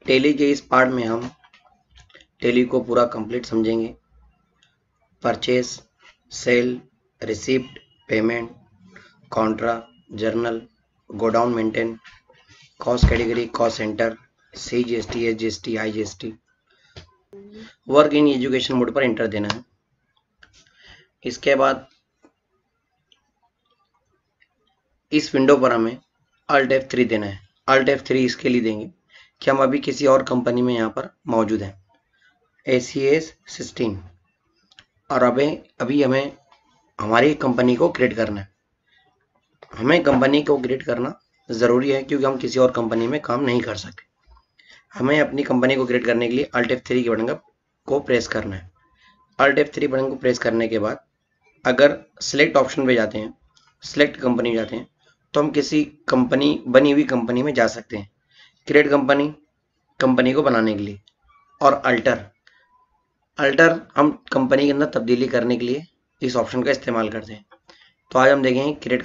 Tele के इस part में हम टेली को पूरा कंप्लीट समझेंगे। Purchase, sale, receipt, payment, contra, journal, godown maintain, cost category, cost centre, CGST, SGST, IGST, work in education mode पर एंटर देना है। इसके बाद इस विंडो पर हमें Alt F3 देना है। Alt F3 इसके लिए देंगे कि हम अभी किसी और कंपनी में यहाँ पर मौजूद हैं, ACS 16, और अभी हमें हमारी कंपनी को क्रिएट करना है। हमें कंपनी को क्रिएट करना ज़रूरी है क्योंकि हम किसी और कंपनी में काम नहीं कर सकते। हमें अपनी कंपनी को क्रिएट करने के लिए Alt F3 के बटन को प्रेस करना है। Alt F3 बटन को प्रेस करने के बाद अगर सिलेक्ट ऑप्शन पे जाते हैं, सिलेक्ट कंपनी जाते हैं, तो हम किसी कंपनी बनी हुई कंपनी में जा सकते हैं। क्रिएट कंपनी को बनाने के लिए, और अल्टर हम कंपनी के अंदर तब्दीली करने के लिए इस ऑप्शन का इस्तेमाल करते हैं। तो आज हम देखेंगे क्रिएट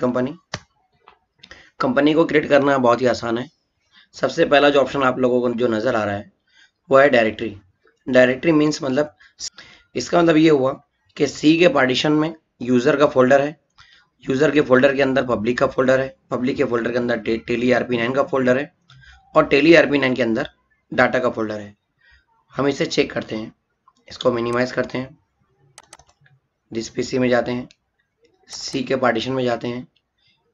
कंपनी को क्रिएट करना बहुत ही आसान है। सबसे पहला जो ऑप्शन आप लोगों को जो नज़र आ रहा है वो है डायरेक्टरी मीन्स मतलब इसका मतलब ये हुआ कि सी के पार्टीशन में यूज़र का फोल्डर है, यूज़र के फोल्डर के अंदर पब्लिक का फोल्डर है, पब्लिक के फोल्डर के अंदर टेली RP9 का फोल्डर है, और टेली RP9 के अंदर डाटा का फोल्डर है। हम इसे चेक करते हैं, इसको मिनिमाइज करते हैं, दिस PC में जाते हैं, सी के पार्टीशन में जाते हैं।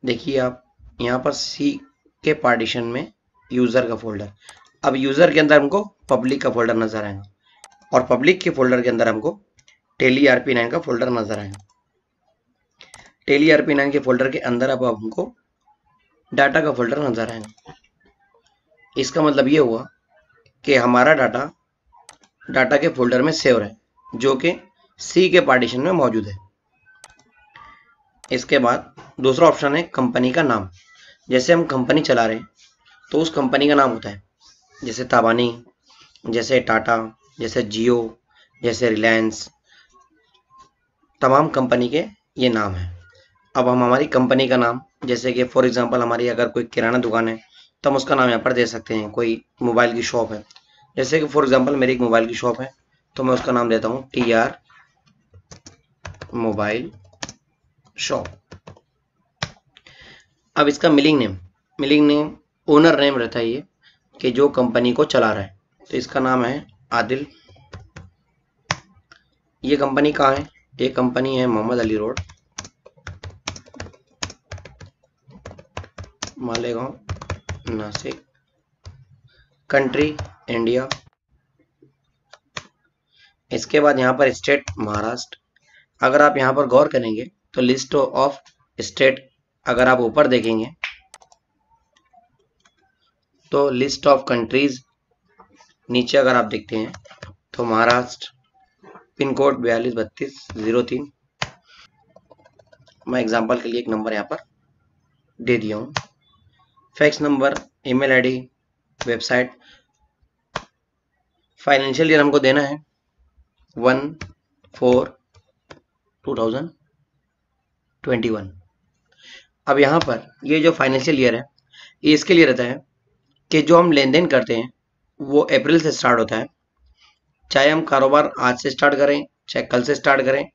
देखिए आप यहाँ पर सी के पार्टीशन में यूज़र का फोल्डर, अब यूज़र के अंदर हमको पब्लिक का फोल्डर नज़र आएगा, और पब्लिक के फोल्डर के अंदर हमको टेली RP9 का फोल्डर नज़र आएगा। टेली RP9 के फोल्डर के अंदर अब हमको डाटा का फोल्डर नज़र आएगा। इसका मतलब ये हुआ कि हमारा डाटा के फोल्डर में सेव है, जो कि सी के पार्टीशन में मौजूद है। इसके बाद दूसरा ऑप्शन है कंपनी का नाम। जैसे हम कंपनी चला रहे हैं तो उस कंपनी का नाम होता है, जैसे ताबानी, जैसे टाटा, जैसे जियो, जैसे रिलायंस, तमाम कंपनी के ये नाम है। अब हम हमारी कंपनी का नाम, जैसे कि फॉर एग्जांपल हमारी अगर कोई किराना दुकान है तो हम उसका नाम यहाँ पर दे सकते हैं। कोई मोबाइल की शॉप है, जैसे कि फॉर एग्जांपल मेरी एक मोबाइल की शॉप है, तो मैं उसका नाम देता हूँ TR मोबाइल शॉप। अब इसका मिलिंग नेम ओनर नेम रहता है ये, कि जो कंपनी को चला रहा है, तो इसका नाम है आदिल। ये कंपनी कहाँ है? ये कंपनी है Mohammed Ali road, Malegaon, Nashik, country India. इसके बाद यहाँ पर स्टेट महाराष्ट्र। अगर आप यहाँ पर गौर करेंगे तो लिस्ट ऑफ स्टेट, अगर आप ऊपर देखेंगे तो लिस्ट ऑफ कंट्रीज नीचे अगर आप देखते हैं तो महाराष्ट्र, पिन कोड 423203। मैं एग्जांपल के लिए एक नंबर यहाँ पर दे दिया हूँ। Fax number, email ID, website. Financial year हमको देना है 1/4/2021। अब यहाँ पर ये जो फाइनेंशियल ईयर है ये इसके लिए रहता है कि जो हम लेन देन करते हैं वो अप्रैल से स्टार्ट होता है। चाहे हम कारोबार आज से स्टार्ट करें चाहे कल से स्टार्ट करें,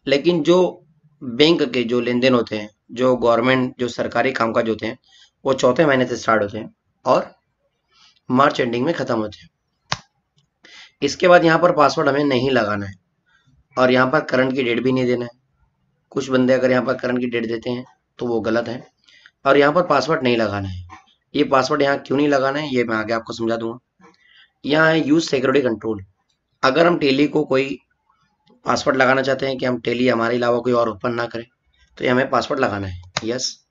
लेकिन जो बैंक के जो लेन देन होते हैं, जो गवर्नमेंट जो सरकारी कामकाज होते हैं, वो चौथे महीने से स्टार्ट होते हैं और मार्च एंडिंग में ख़त्म होते हैं। इसके बाद यहाँ पर पासवर्ड हमें नहीं लगाना है, और यहाँ पर करंट की डेट भी नहीं देना है। कुछ बंदे अगर यहाँ पर करंट की डेट देते हैं तो वो गलत है, और यहाँ पर पासवर्ड नहीं लगाना है। ये पासवर्ड यहाँ क्यों नहीं लगाना है ये मैं आगे आपको समझा दूंगा। यहाँ है यूज सिक्योरिटी कंट्रोल। अगर हम टेली को कोई पासवर्ड लगाना चाहते हैं कि हम टेली हमारे अलावा कोई और ओपन ना करें, तो ये हमें पासवर्ड लगाना है। यस,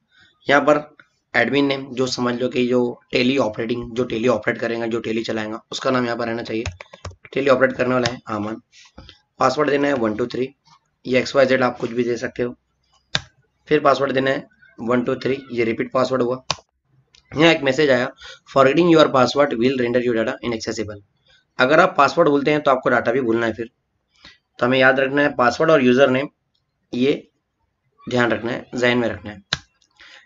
यहाँ पर एडमिन नेम, जो समझ लो कि जो टेली ऑपरेट करेगा, जो टेली चलाएगा, उसका नाम यहाँ पर रहना चाहिए। टेली ऑपरेट करने वाला है आमन। पासवर्ड देना है 123, ये XYZ आप कुछ भी दे सकते हो। फिर पासवर्ड देना है 123, ये रिपीट पासवर्ड हुआ। यहाँ एक मैसेज आया, forgetting your password will render your data inaccessible. अगर आप पासवर्ड भूलते हैं तो आपको डाटा भी भूलना है। फिर तो हमें याद रखना है पासवर्ड और यूजर नेम, ये ध्यान रखना है, जहन में रखना है।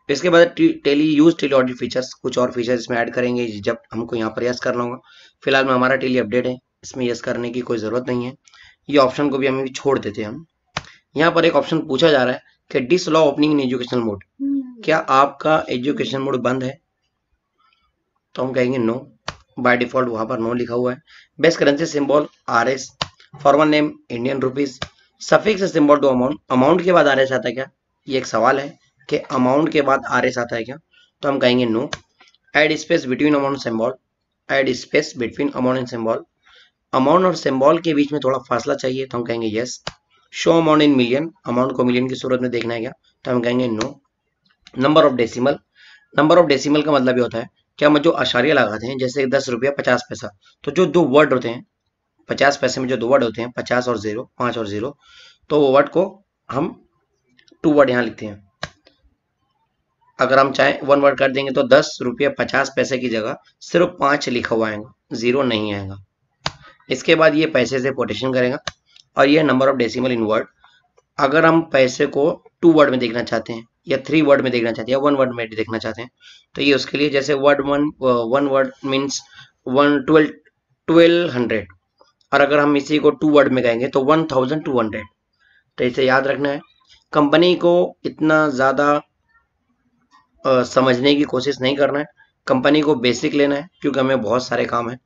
इसके बाद टेली ऑडिट फीचर्स, कुछ और फीचर्स इसमें ऐड करेंगे जब हमको यहाँ पर यस करना होगा। फिलहाल में हमारा टेली अपडेट है, इसमें यस करने की कोई ज़रूरत नहीं है। ये ऑप्शन को भी हमें छोड़ देते हैं हम। यहाँ पर एक ऑप्शन पूछा जा रहा है कि disallow opening in educational mode, क्या आपका एजुकेशन मोड बंद है? तो हम कहेंगे नो, बाय डिफॉल्ट वहां पर नो लिखा हुआ है। Base currency symbol RS, formal name Indian rupees, suffix symbol to amount, amount के बाद RS आता है क्या? ये एक सवाल है कि अमाउंट के बाद RS आता है क्या? तो हम कहेंगे no. Add space between amount symbol, add space between amount and symbol, amount और सिंबल के बीच में थोड़ा फासला चाहिए, तो हम कहेंगे yes. Show amount in million, amount को मिलियन की सूरत में देखना है क्या? तो हम कहेंगे no. Number of decimal, number of decimal का मतलब ये होता है कि हम जो आशार्य लगाते हैं, जैसे 10 रुपया 50 पैसा, तो जो दो वर्ड होते हैं 50 पैसे में, जो दो वर्ड होते हैं 50 और 0, 5 और 0, तो वो वर्ड को हम 2 वर्ड यहाँ लिखते हैं। अगर हम चाहें 1 वर्ड कर देंगे तो 10 रुपया 50 पैसे की जगह सिर्फ 5 लिखा हुआ आएगा, 0 नहीं आएगा। इसके बाद ये पैसे से कोटेशन करेगा, और ये number of decimal in word. अगर हम पैसे को 2 वर्ड में देखना चाहते हैं, या 3 वर्ड में देखना चाहते हैं, या 1 वर्ड में देखना चाहते हैं, तो ये उसके लिए जैसे वन वर्ड मीन्स 1200, और अगर हम इसी को 2 वर्ड में कहेंगे तो 1200। तो इसे याद रखना है। कंपनी को इतना ज़्यादा समझने की कोशिश नहीं करना है, कंपनी को बेसिक लेना है, क्योंकि हमें बहुत सारे काम है।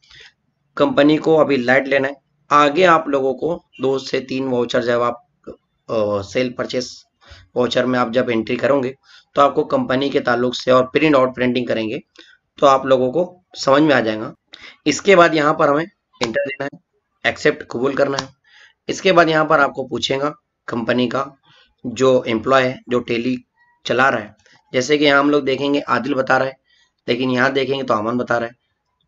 कंपनी को अभी लाइट लेना है। आगे आप लोगों को 2 से 3 वाउचर जब आप सेल परचेस वाउचर में आप जब एंट्री करोगे, तो आपको कंपनी के ताल्लुक से और प्रिंट आउट प्रिंटिंग करेंगे तो आप लोगों को समझ में आ जाएगा। इसके बाद यहाँ पर हमें इंटर देना है, एक्सेप्ट कबूल करना है। इसके बाद यहाँ पर आपको पूछेगा कंपनी का जो एम्प्लॉय है, जो टेली चला रहा है, जैसे कि यहाँ हम लोग देखेंगे आदिल बता रहा है, लेकिन यहाँ देखेंगे तो अमन बता रहा है।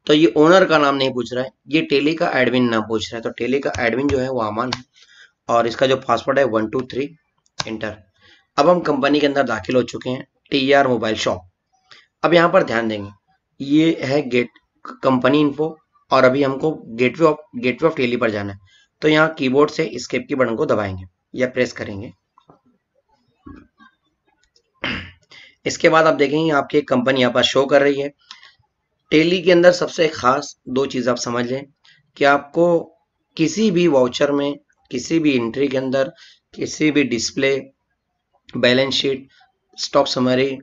तो ये ओनर का नाम नहीं पूछ रहा है, ये टेली का एडमिन नाम पूछ रहा है। तो टेली का एडमिन जो है वो अमन है, और इसका जो पासवर्ड है 123 इंटर। अब हम कंपनी के अंदर दाखिल हो चुके हैं, TR मोबाइल शॉप। अब यहाँ पर ध्यान देंगे, ये है गेट कंपनी इन्फो, और अभी हमको गेटवे ऑफ टेली पर जाना है। तो यहाँ कीबोर्ड से एस्केप की बटन को दबाएंगे या प्रेस करेंगे। इसके बाद आप देखेंगे आपकी कंपनी यहाँ पर शो कर रही है। टेली के अंदर सबसे खास 2 चीज़ आप समझ लें कि आपको किसी भी वाउचर में, किसी भी एंट्री के अंदर, किसी भी display, balance sheet, stock summary,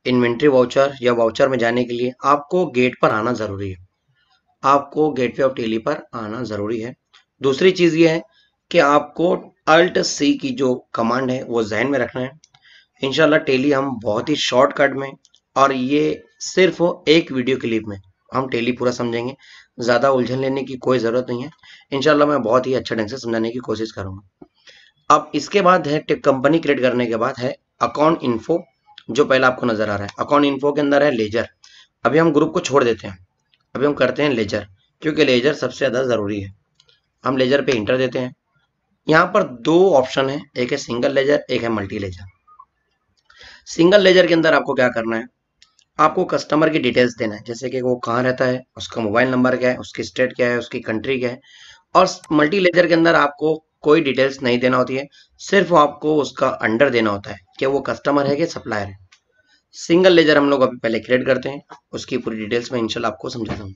inventory voucher या वाउचर में जाने के लिए आपको गेट पर आना ज़रूरी है। आपको गेटवे ऑफ टेली पर आना ज़रूरी है। दूसरी चीज़ ये है कि आपको Alt+C की जो कमांड है वो जहन में रखना है। इंशाल्लाह टेली हम बहुत ही शॉर्टकट में, और ये सिर्फ एक वीडियो क्लिप में हम टेली पूरा समझेंगे। ज़्यादा उलझन लेने की कोई ज़रूरत नहीं है। इंशाल्लाह मैं बहुत ही अच्छे ढंग से समझाने की कोशिश करूँगा। अब इसके बाद है कंपनी क्रिएट करने के बाद है अकाउंट इन्फो, जो पहला आपको नज़र आ रहा है। अकाउंट इन्फो के अंदर है लेजर। अभी हम ग्रुप को छोड़ देते हैं, अभी हम करते हैं लेजर, क्योंकि लेजर सबसे ज़्यादा ज़रूरी है। हम लेजर पे इंटर देते हैं। यहाँ पर 2 ऑप्शन है, एक है सिंगल लेजर, एक है मल्टी लेजर। सिंगल लेजर के अंदर आपको क्या करना है, आपको कस्टमर की डिटेल्स देना है, जैसे कि वो कहाँ रहता है, उसका मोबाइल नंबर क्या है, उसकी स्टेट क्या है, उसकी कंट्री क्या है। और मल्टी लेजर के अंदर आपको कोई डिटेल्स नहीं देना होती है, सिर्फ आपको उसका अंडर देना होता है कि वो कस्टमर है कि सप्लायर है। सिंगल लेजर हम लोग अभी पहले क्रिएट करते हैं, उसकी पूरी डिटेल्स में इंशाल्लाह आपको समझाता हूँ।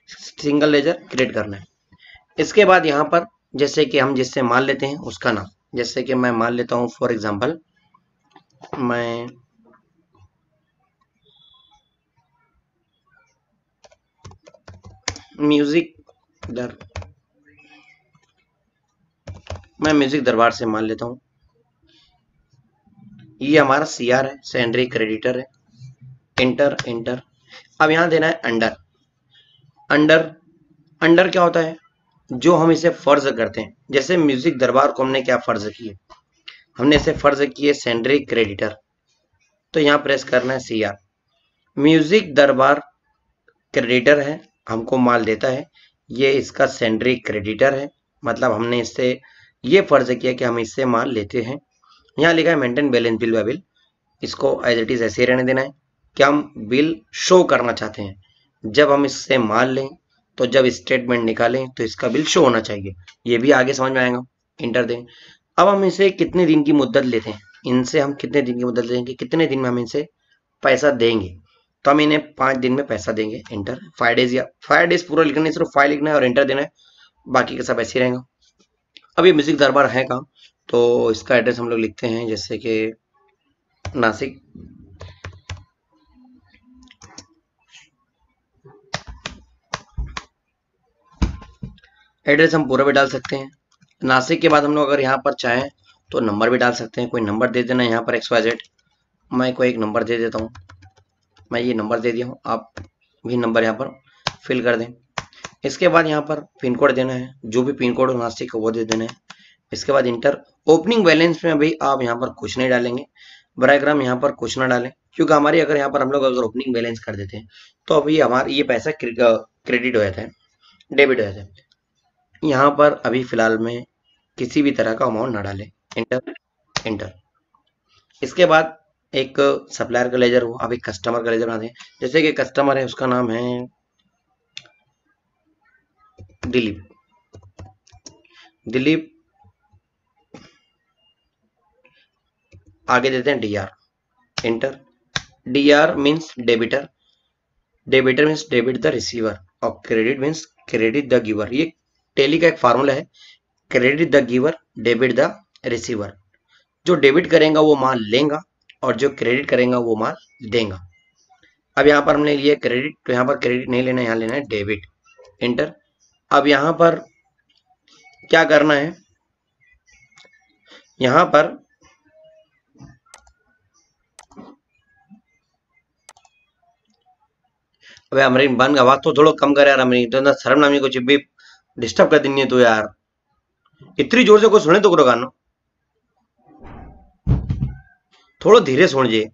सिंगल लेजर क्रिएट करना है। इसके बाद यहाँ पर जैसे कि हम जिससे माल लेते हैं उसका नाम, जैसे कि मैं मान लेता हूँ फॉर एग्जांपल मैं म्यूजिक दरबार से मान लेता हूँ। ये हमारा CR है, सेंडरी क्रेडिटर है। Enter inter. अब यहाँ देना है अंडर। अंडर अंडर क्या होता है, जो हम इसे फर्ज करते हैं। जैसे म्यूजिक दरबार को हमने क्या फर्ज किए, हमने इसे फर्ज किए सेंडरी क्रेडिटर, तो यहाँ प्रेस करना है CR। म्यूजिक दरबार क्रेडिटर है, हमको माल देता है, ये इसका सेंडरी क्रेडिटर है, मतलब हमने इससे ये फर्ज किया कि हम इससे माल लेते हैं। यहाँ लिखा है maintain balance bill bye bill, इसको एज इट इज ऐसे ही रहने देना है कि हम बिल शो करना चाहते हैं। जब हम इससे माल लें तो जब स्टेटमेंट निकालें तो इसका बिल शो होना चाहिए। ये भी आगे समझ में आएगा। इंटर दें। अब हम इसे कितने दिन की मुद्दत लेते हैं, इनसे हम कितने दिन की मुद्दत लेंगे, कितने दिन में हम इनसे पैसा देंगे, तो हम इन्हें 5 दिन में पैसा देंगे। इंटर 5 डेज, या 5 डेज पूरा लिखना नहीं, सिर्फ 5 लिखना है और इंटर देना है, बाकी का सब ऐसे ही रहेगा। अब ये म्यूजिक दरबार है कहाँ, तो इसका एड्रेस हम लोग लिखते हैं जैसे कि नासिक, एड्रेस हम पूरा भी डाल सकते हैं। नासिक के बाद हम लोग अगर यहाँ पर चाहें तो नंबर भी डाल सकते हैं, कोई नंबर दे देना यहाँ पर XYZ। मैं कोई एक नंबर दे देता हूँ, मैं ये नंबर दे दिया हूँ, आप भी नंबर यहाँ पर फिल कर दें। इसके बाद यहाँ पर पिन कोड देना है, जो भी पिन कोड हो नासिक का वो दे देना है। इसके बाद इंटर। ओपनिंग बैलेंस में अभी आप यहाँ पर कुछ नहीं डालेंगे, बराक्रम यहाँ पर कुछ ना डालें, क्योंकि हमारी अगर यहाँ पर हम लोग अगर ओपनिंग बैलेंस कर देते हैं तो अभी हमारा ये पैसा क्रेडिट हो जाता है, डेबिट हो जाता है। यहाँ पर अभी फिलहाल में किसी भी तरह का अमाउंट ना डालें, इंटर इंटर। इसके बाद एक सप्लायर का लेजर हो, अब एक कस्टमर का लेजर बना दें। जैसे कि कस्टमर है, उसका नाम है दिलीप, दिलीप आगे देते हैं DR, enter. DR means debtor, debtor means debit the receiver और credit means credit the giver. ये टेली का एक फार्मूला है, credit the giver debit the receiver. जो डेबिट करेगा वो माल लेगा और जो क्रेडिट करेगा वो माल देगा। अब यहाँ पर हमने लिया क्रेडिट, तो यहाँ पर क्रेडिट नहीं लेना, यहाँ लेना है डेबिट, इंटर। अब यहाँ पर क्या करना है, यहाँ पर अबे अमरीन बन आवाज तो थोड़ा कम कर यार, अमरीन तो शर्म नामी को भी डिस्टर्ब कर देनी है तो यार, इतनी जोर से कोई सुने तो करो गाना, थोड़ा धीरे सुन जे।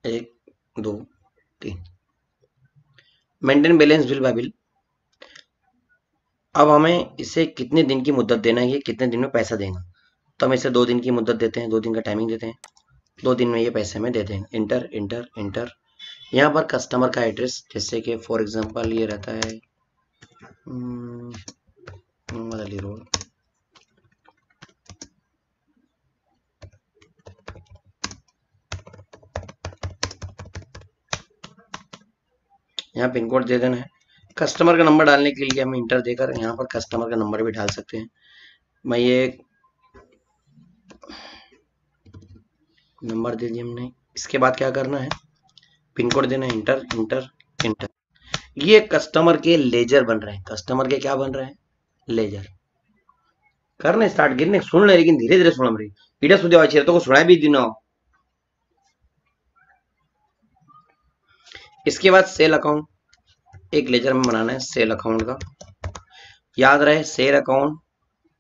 एक, दो, तीन। Maintain balance bill bye bill. अब हमें इसे कितने दिन की मुद्दत देना है, ये कितने दिन में पैसा देगा, तो हम इसे 2 दिन की मुद्दत देते हैं, 2 दिन का टाइमिंग देते हैं, 2 दिन में ये पैसे में दे देंगे, इंटर इंटर इंटर। यहाँ पर कस्टमर का एड्रेस, जैसे कि फॉर एग्जांपल ये रहता है मदली रोड, यहाँ पिन कोड दे देना है। कस्टमर का नंबर डालने के लिए हम इंटर देकर यहाँ पर कस्टमर का नंबर भी डाल सकते हैं। मैं ये नंबर दे दिया हमने। इसके बाद क्या करना है, पिन कोड देना है, इंटर इंटर इंटर। ये कस्टमर के लेजर बन रहे हैं, कस्टमर के क्या बन रहे हैं, लेजर। करने स्टार्ट गिरने सुन ले, लेकिन धीरे धीरे सुन रही इडा सुधे अच्छे तो को सुना भी दिन। इसके बाद सेल अकाउंट, एक लेजर में बनाना है सेल अकाउंट का, याद रहे सेल अकाउंट,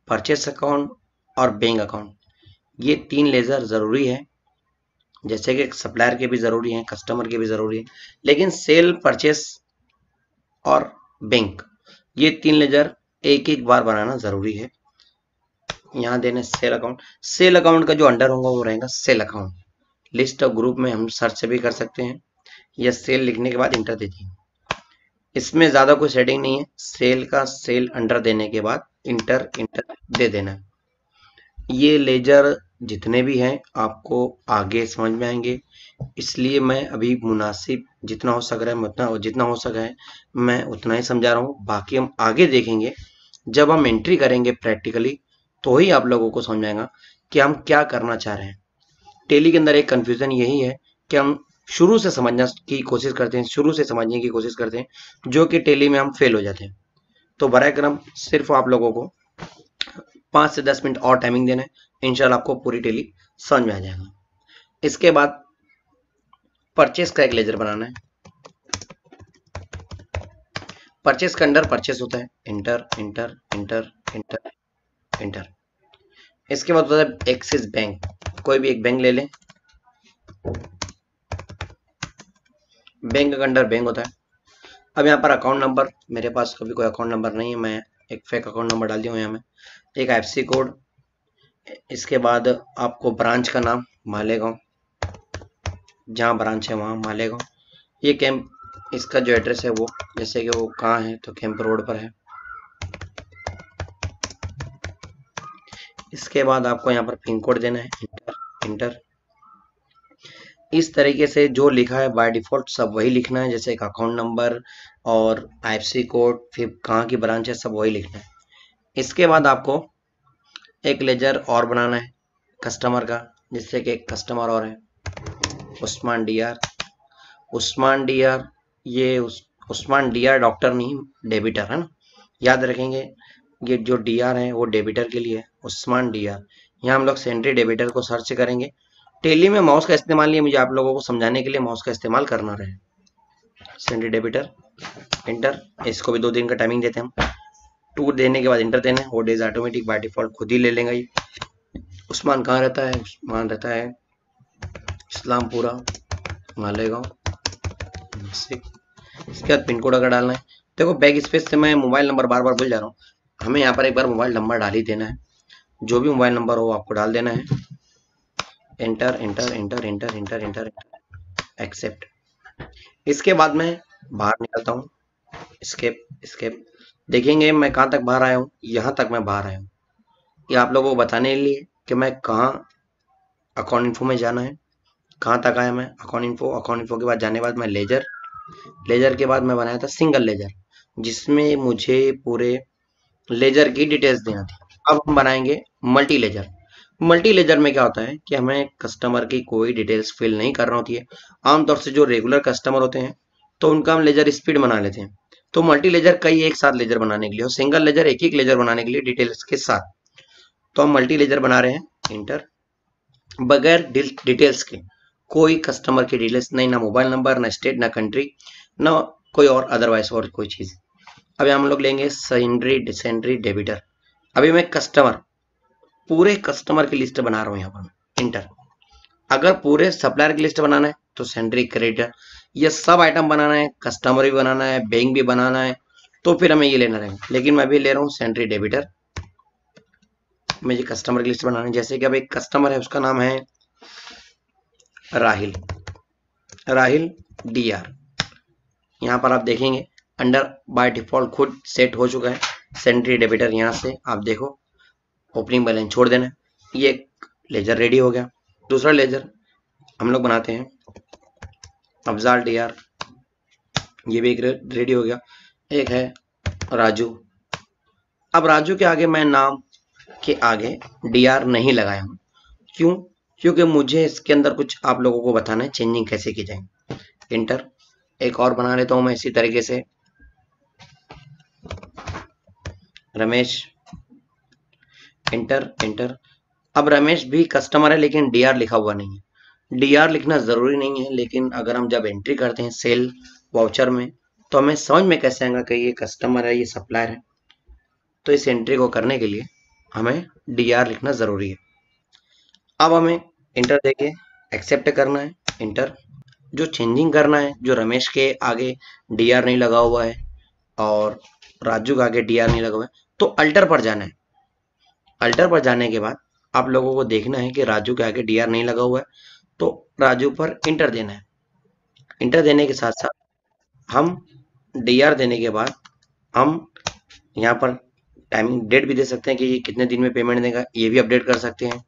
परचेस अकाउंट और बैंक अकाउंट, ये 3 लेजर जरूरी है। जैसे कि सप्लायर के भी जरूरी हैं, कस्टमर के भी जरूरी है, लेकिन सेल, परचेस और बैंक, ये 3 लेजर एक एक बार बनाना जरूरी है। यहाँ देने सेल अकाउंट, सेल अकाउंट का जो अंडर होगा वो रहेगा sale account. List of group में हम सर्च से भी कर सकते हैं, या सेल लिखने के बाद इंटर दे दिए। इसमें ज्यादा कोई सेटिंग नहीं है, सेल का सेल अंडर देने के बाद इंटर इंटर दे देना है। ये लेजर जितने भी हैं आपको आगे समझ में आएंगे, इसलिए मैं अभी मुनासिब जितना हो सक रहा है उतना, जितना हो सका है मैं उतना ही समझा रहा हूँ। बाकी हम आगे देखेंगे, जब हम एंट्री करेंगे प्रैक्टिकली तो ही आप लोगों को समझ में आएगा कि हम क्या करना चाह रहे हैं। टेली के अंदर एक कंफ्यूजन यही है कि हम शुरू से समझने की कोशिश करते हैं, शुरू से समझने की कोशिश करते हैं, जो कि टेली में हम फेल हो जाते हैं। तो बराए करम सिर्फ आप लोगों को 5 से 10 मिनट और टाइमिंग देना है, इंशाल्लाह आपको पूरी टेली समझ में आ जाएगा। इसके बाद परचेस का एक लेजर बनाना है, परचेस का अंडर परचेस होता है, enter enter enter enter inter. इसके बाद होता है एक्सिस बैंक, कोई भी एक बैंक ले लें, बैंक का अंडर बैंक होता है। अब यहाँ पर अकाउंट नंबर, मेरे पास कभी कोई अकाउंट नंबर नहीं है, मैं एक फेक अकाउंट नंबर डाल दिया हूँ यहाँ में, एक IFSC कोड। इसके बाद आपको ब्रांच का नाम, मालेगांव जहाँ ब्रांच है वहाँ मालेगांव। ये कैंप, इसका जो एड्रेस है वो, जैसे कि वो कहाँ है, तो कैंप रोड पर है। इसके बाद आपको यहाँ पर पिन कोड देना है, इंटर। इस तरीके से जो लिखा है बाय डिफॉल्ट सब वही लिखना है, जैसे एक अकाउंट नंबर और आईएफएससी कोड, फिर कहाँ की ब्रांच है, सब वही लिखना है। इसके बाद आपको एक लेजर और बनाना है कस्टमर का, जिससे कि एक कस्टमर और है उस्मान डीआर। उस्मान डीआर, ये उस्मान डीआर डॉक्टर नहीं, डेबिटर है ना, याद रखेंगे। ये जो डीआर है वो डेबिटर के लिए है, उस्मान डीआर। यहाँ हम लोग सेंट्री डेबिटर को सर्च करेंगे। टेली में माउस का इस्तेमाल नहीं, मुझे आप लोगों को समझाने के लिए माउस का इस्तेमाल करना रहे। Sundry debtor, enter. इसको भी 2 दिन का टाइमिंग देते हैं हम। 2 देने के बाद इंटर देना है। वो डेज ऑटोमेटिक बाय डिफॉल्ट खुद ही ले लेंगे ये। उस्मान कहाँ रहता है? उस्मान रहता है इस्लामपुरा, मालेगांव, नासिक। इसके बाद पिन कोड अगर डालना है, देखो बैक स्पेस से मैं मोबाइल नंबर बार बार भूल जा रहा हूँ, हमें यहाँ पर एक बार मोबाइल नंबर डाल ही देना है। जो भी मोबाइल नंबर हो आपको डाल देना है। Enter enter enter enter enter enter, accept. इसके बाद मैं बाहर निकलता हूँ, स्केप स्केप। देखेंगे मैं कहाँ तक बाहर आया हूँ, यहाँ तक मैं बाहर आया हूँ। ये आप लोगों को बताने के लिए कि मैं कहाँ अकाउंट इन्फो में जाना है, कहाँ तक आया मैं अकाउंट इन्फो। अकाउंट इन्फो के बाद जाने के बाद मैं लेजर, लेजर के बाद मैं बनाया था सिंगल लेजर, जिसमें मुझे पूरे लेजर की डिटेल्स देना थी। अब हम बनाएंगे मल्टी लेजर। मल्टी लेजर में क्या होता है कि हमें कस्टमर की कोई डिटेल्स फिल नहीं करना होती है। आमतौर से जो रेगुलर कस्टमर होते हैं तो उनका हम लेजर स्पीड बना लेते हैं। तो मल्टी लेजर कई एक साथ लेजर बनाने के लिए और सिंगल लेजर एक एक लेजर बनाने के लिए डिटेल्स के साथ। तो हम मल्टी लेजर बना रहे हैं, इंटर। बगैर डिटेल्स के, कोई कस्टमर की डिटेल्स नहीं, ना मोबाइल नंबर, ना स्टेट, ना कंट्री, ना कोई और अदरवाइज और कोई चीज। अभी हम लोग लेंगे सेंट्री डेबिटर। अभी मैं कस्टमर, पूरे कस्टमर की लिस्ट बना रहा हूँ यहाँ पर, इंटर। अगर पूरे सप्लायर की लिस्ट बनाना है तो सेंट्री क्रेडिटर। ये सब आइटम बनाना है, कस्टमर भी बनाना है, बैंक भी बनाना है, तो फिर हमें ये लेना रहेगा। लेकिन मैं अभी ले रहा हूँ सेंट्री डेबिटर। मुझे कस्टमर की लिस्ट बनाना है। जैसे कि अब एक कस्टमर है, उसका नाम है राहिल, राहिल डीआर। यहाँ पर आप देखेंगे अंडर बाय डिफॉल्ट खुद सेट हो चुका है सेंट्री डेबिटर। यहाँ से आप देखो ओपनिंग बैलेंस छोड़ देना है। ये एक लेजर रेडी हो गया। दूसरा लेजर हम लोग बनाते हैं अफजाल डीआर, ये भी एक रेडी हो गया। एक है राजू। अब राजू के आगे मैं नाम के आगे डीआर नहीं लगाया हूँ, क्यों? क्योंकि मुझे इसके अंदर कुछ आप लोगों को बताना है चेंजिंग कैसे की जाए। इंटर। एक और बना लेता हूं मैं इसी तरीके से, रमेश, इंटर इंटर। अब रमेश भी कस्टमर है लेकिन डीआर लिखा हुआ नहीं है। डीआर लिखना जरूरी नहीं है, लेकिन अगर हम जब एंट्री करते हैं सेल वाउचर में तो हमें समझ में कैसे आएगा कि ये कस्टमर है, ये सप्लायर है। तो इस एंट्री को करने के लिए हमें डीआर लिखना जरूरी है। अब हमें इंटर देके एक्सेप्ट करना है, इंटर। जो चेंजिंग करना है, जो रमेश के आगे डीआर नहीं लगा हुआ है और राजू के आगे डीआर नहीं लगा हुआ है, तो अल्टर पर जाना है। अल्टर पर जाने के बाद आप लोगों को देखना है कि राजू के आगे डीआर नहीं लगा हुआ है, तो राजू पर इंटर देना है। इंटर देने के साथ साथ हम डीआर देने के बाद हम यहाँ पर टाइमिंग डेट भी दे सकते हैं कि ये कितने दिन में पेमेंट देगा, ये भी अपडेट कर सकते हैं।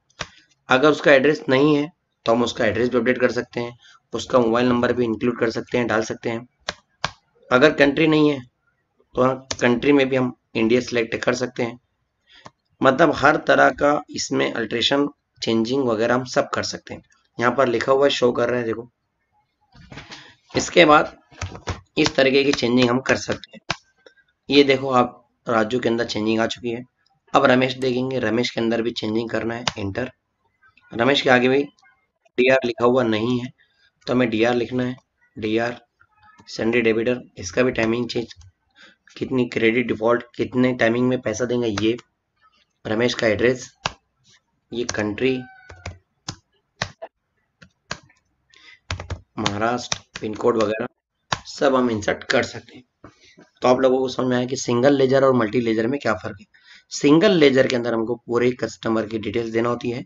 अगर उसका एड्रेस नहीं है तो हम उसका एड्रेस भी अपडेट कर सकते हैं, उसका मोबाइल नंबर भी इंक्लूड कर सकते हैं, डाल सकते हैं। अगर कंट्री नहीं है तो कंट्री में भी हम इंडिया सिलेक्ट कर सकते हैं। मतलब हर तरह का इसमें अल्ट्रेशन, चेंजिंग वगैरह हम सब कर सकते हैं। यहाँ पर लिखा हुआ शो कर रहा है, देखो। इसके बाद इस तरीके की चेंजिंग हम कर सकते हैं। ये देखो आप, राजू के अंदर चेंजिंग आ चुकी है। अब रमेश देखेंगे, रमेश के अंदर भी चेंजिंग करना है, इंटर। रमेश के आगे भी डीआर लिखा हुआ नहीं है तो हमें डीआर लिखना है, डीआर सेंट्री डेबिटर। इसका भी टाइमिंग चेंज, कितनी क्रेडिट डिफॉल्ट, कितने टाइमिंग में पैसा देंगे, ये रमेश का एड्रेस, ये कंट्री महाराष्ट्र, पिन कोड वगैरह सब हम इंसर्ट कर सकते हैं। तो आप लोगों को समझ में आया कि सिंगल लेजर और मल्टी लेजर में क्या फर्क है। सिंगल लेजर के अंदर हमको पूरे कस्टमर की डिटेल्स देना होती है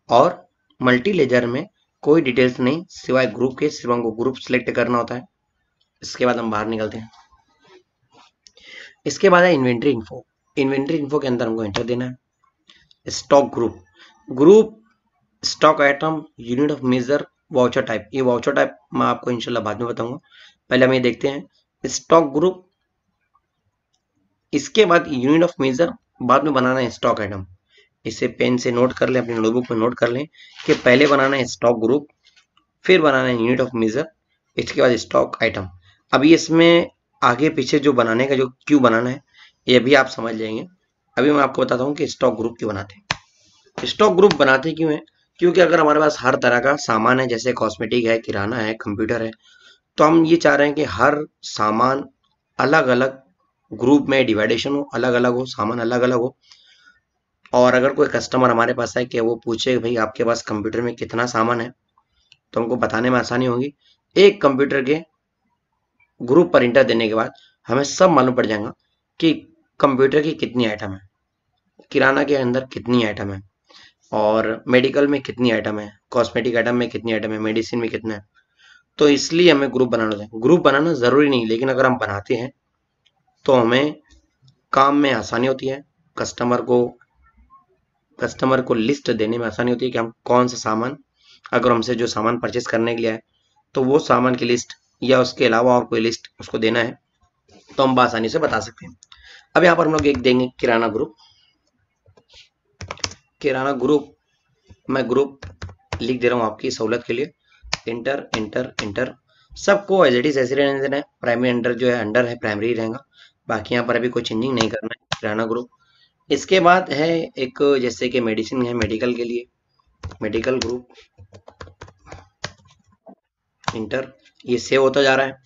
और मल्टी लेजर में कोई डिटेल्स नहीं सिवाय ग्रुप के, सिर्फ हमको ग्रुप सिलेक्ट करना होता है। इसके बाद हम बाहर निकलते हैं। इसके बाद है इन्वेंट्री इन्फो। इन्वेंट्री इन्फो के अंदर हमको एंटर देना है। Stock group, group stock item, unit of measure, voucher type. ये वाउचर टाइप मैं आपको इंशाल्लाह बाद में बताऊंगा, पहले हम ये देखते हैं स्टॉक ग्रुप। इसके बाद यूनिट ऑफ मेजर, बाद में बनाना है स्टॉक आइटम। इसे पेन से नोट कर लें, अपनी नोटबुक में नोट कर लें कि पहले बनाना है स्टॉक ग्रुप, फिर बनाना है यूनिट ऑफ मेजर, इसके बाद स्टॉक आइटम। अभी इसमें आगे पीछे जो बनाने का जो क्यों बनाना है ये भी आप समझ जाएंगे। अभी मैं आपको बताता हूँ कि स्टॉक ग्रुप क्यों बनाते हैं। स्टॉक ग्रुप बनाते क्यों है? क्योंकि अगर हमारे पास हर तरह का सामान है, जैसे कॉस्मेटिक है, किराना है, कंप्यूटर है, तो हम ये चाह रहे हैं कि हर सामान अलग अलग ग्रुप में डिवाइडेशन हो, अलग अलग हो, सामान अलग अलग हो। और अगर कोई कस्टमर हमारे पास है कि वो पूछे भाई आपके पास कंप्यूटर में कितना सामान है, तो हमको बताने में आसानी होगी। एक कंप्यूटर के ग्रुप पर इंटर देने के बाद हमें सब मालूम पड़ जाएगा कि कंप्यूटर की कितनी आइटम है, किराना के अंदर कितनी आइटम है, और मेडिकल में कितनी आइटम है, कॉस्मेटिक आइटम में कितनी आइटम है, मेडिसिन में कितना है। तो इसलिए हमें ग्रुप बनाना है। ग्रुप बनाना जरूरी नहीं, लेकिन अगर हम बनाते हैं तो हमें काम में आसानी होती है, कस्टमर को लिस्ट देने में आसानी होती है कि हम कौन सा सामान, अगर हमसे जो सामान परचेस करने के लिए है तो वो सामान की लिस्ट या उसके अलावा और कोई लिस्ट उसको देना है तो हम आसानी से बता सकते हैं। अब यहाँ पर हम लोग एक देंगे किराना ग्रुप। किराना ग्रुप, मैं ग्रुप लिख दे रहा हूँ आपकी सहूलत के लिए। इंटर इंटर इंटर, सबको एज इट इज ऐसे रहने देना है। प्राइमरी अंडर जो है अंडर है, प्राइमरी रहेगा, बाकी यहाँ पर अभी कोई चेंजिंग नहीं करना है। किराना ग्रुप। इसके बाद है एक जैसे कि मेडिसिन है, मेडिकल के लिए मेडिकल ग्रुप, इंटर, ये सेव होता जा रहा है।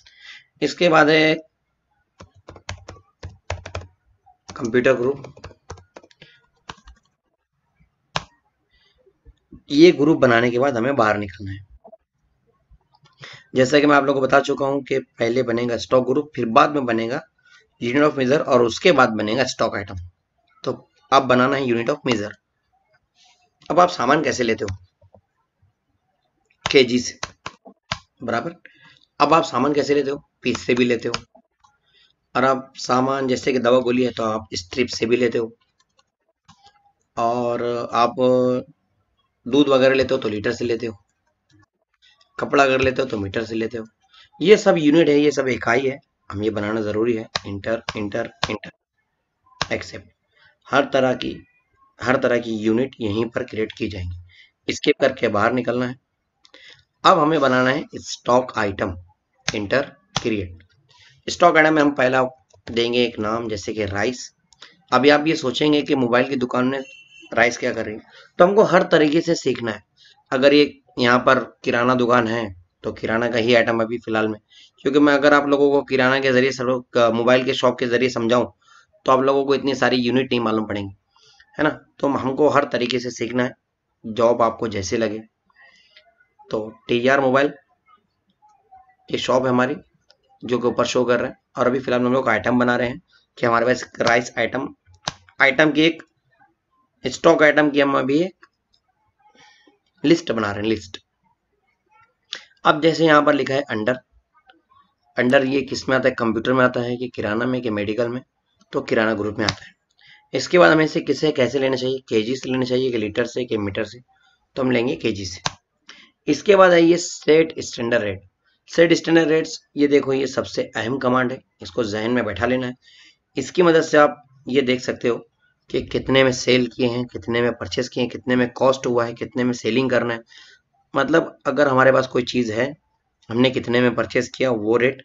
इसके बाद है कंप्यूटर ग्रुप। ये ग्रुप बनाने के बाद हमें बाहर निकलना है। जैसा कि मैं आप लोगों को बता चुका हूं कि पहले बनेगा स्टॉक ग्रुप, फिर बाद में बनेगा यूनिट ऑफ मेजर, और उसके बाद बनेगा स्टॉक आइटम। तो अब बनाना है यूनिट ऑफ मेजर। अब आप सामान कैसे लेते हो? केजी से, बराबर। अब आप सामान कैसे लेते हो? पीस से भी लेते हो। और आप सामान जैसे कि दवा गोली है तो आप स्ट्रिप से भी लेते हो। और आप दूध वगैरह लेते हो तो लीटर से लेते हो। कपड़ा अगर लेते हो तो मीटर से लेते हो। ये सब यूनिट है, ये सब इकाई है, हम ये बनाना जरूरी है। Enter enter enter, accept. हर तरह की यूनिट यहीं पर क्रिएट की जाएंगी। स्किप करके बाहर निकलना है। अब हमें बनाना है stock item. Inter, create. Stock item में हम पहला देंगे एक नाम, जैसे कि राइस। अभी आप ये सोचेंगे कि मोबाइल की दुकान में राइस क्या कर रही है, तो हमको हर तरीके से सीखना है। अगर ये यहाँ पर किराना दुकान है तो किराना का ही आइटम अभी फिलहाल में, क्योंकि मैं अगर आप लोगों को किराना के जरिए मोबाइल के शॉप के जरिए समझाऊं तो आप लोगों को इतनी सारी यूनिट नहीं मालूम पड़ेंगी, है ना। तो हमको हर तरीके से सीखना है, जॉब आपको जैसे लगे। तो TR मोबाइल, ये शॉप है हमारी जो कि ऊपर शो कर रहा है। और अभी फिलहाल हम लोग आइटम बना रहे हैं कि हमारे पास राइस आइटम, आइटम की एक स्टॉक आइटम की हम अभी एक लिस्ट बना रहे हैं, लिस्ट। अब जैसे यहाँ पर लिखा है अंडर, अंडर ये किस में आता है? कंप्यूटर में आता है कि किराना में कि मेडिकल में? तो किराना ग्रुप में आता है। इसके बाद हमें इसे किसे कैसे लेना चाहिए? केजी से लेना चाहिए कि लीटर से कि मीटर से? तो हम लेंगे केजी से। इसके बाद आइए set standard rate. Set standard rates, ये देखो ये सबसे अहम कमांड है, इसको जहन में बैठा लेना है। इसकी मदद से आप ये देख सकते हो कि कितने में सेल किए हैं, कितने में परचेस किए हैं, कितने में कॉस्ट हुआ है, कितने में सेलिंग करना है। मतलब अगर हमारे पास कोई चीज़ है, हमने कितने में परचेस किया वो रेट,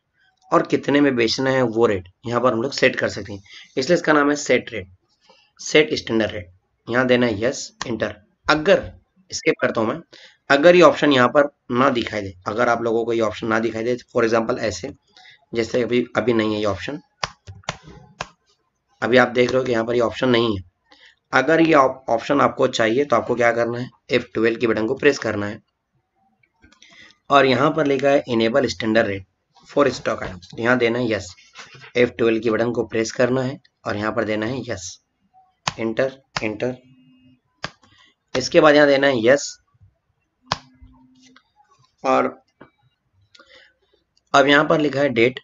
और कितने में बेचना है वो रेट यहाँ पर हम लोग सेट कर सकते हैं। इसलिए इसका नाम है set rate, set standard rate. यहाँ देना है यस, इंटर। अगर स्किप करता हूँ मैं, अगर ये ऑप्शन यहाँ पर ना दिखाई दे, अगर आप लोगों को ये ऑप्शन ना दिखाई दे, फॉर एग्जाम्पल ऐसे, जैसे अभी अभी नहीं है ये ऑप्शन, अभी आप देख रहे हो कि यहाँ पर ये ऑप्शन नहीं है। अगर ये ऑप्शन आपको चाहिए तो आपको क्या करना है? F12 की बटन को प्रेस करना है, और यहाँ पर लिखा है enable standard rate for stock item, यहाँ देना है यस। F12 की बटन को प्रेस करना है और यहाँ पर देना है यस, इंटर इंटर। इसके बाद यहाँ देना है यस। और अब यहाँ पर लिखा है डेट।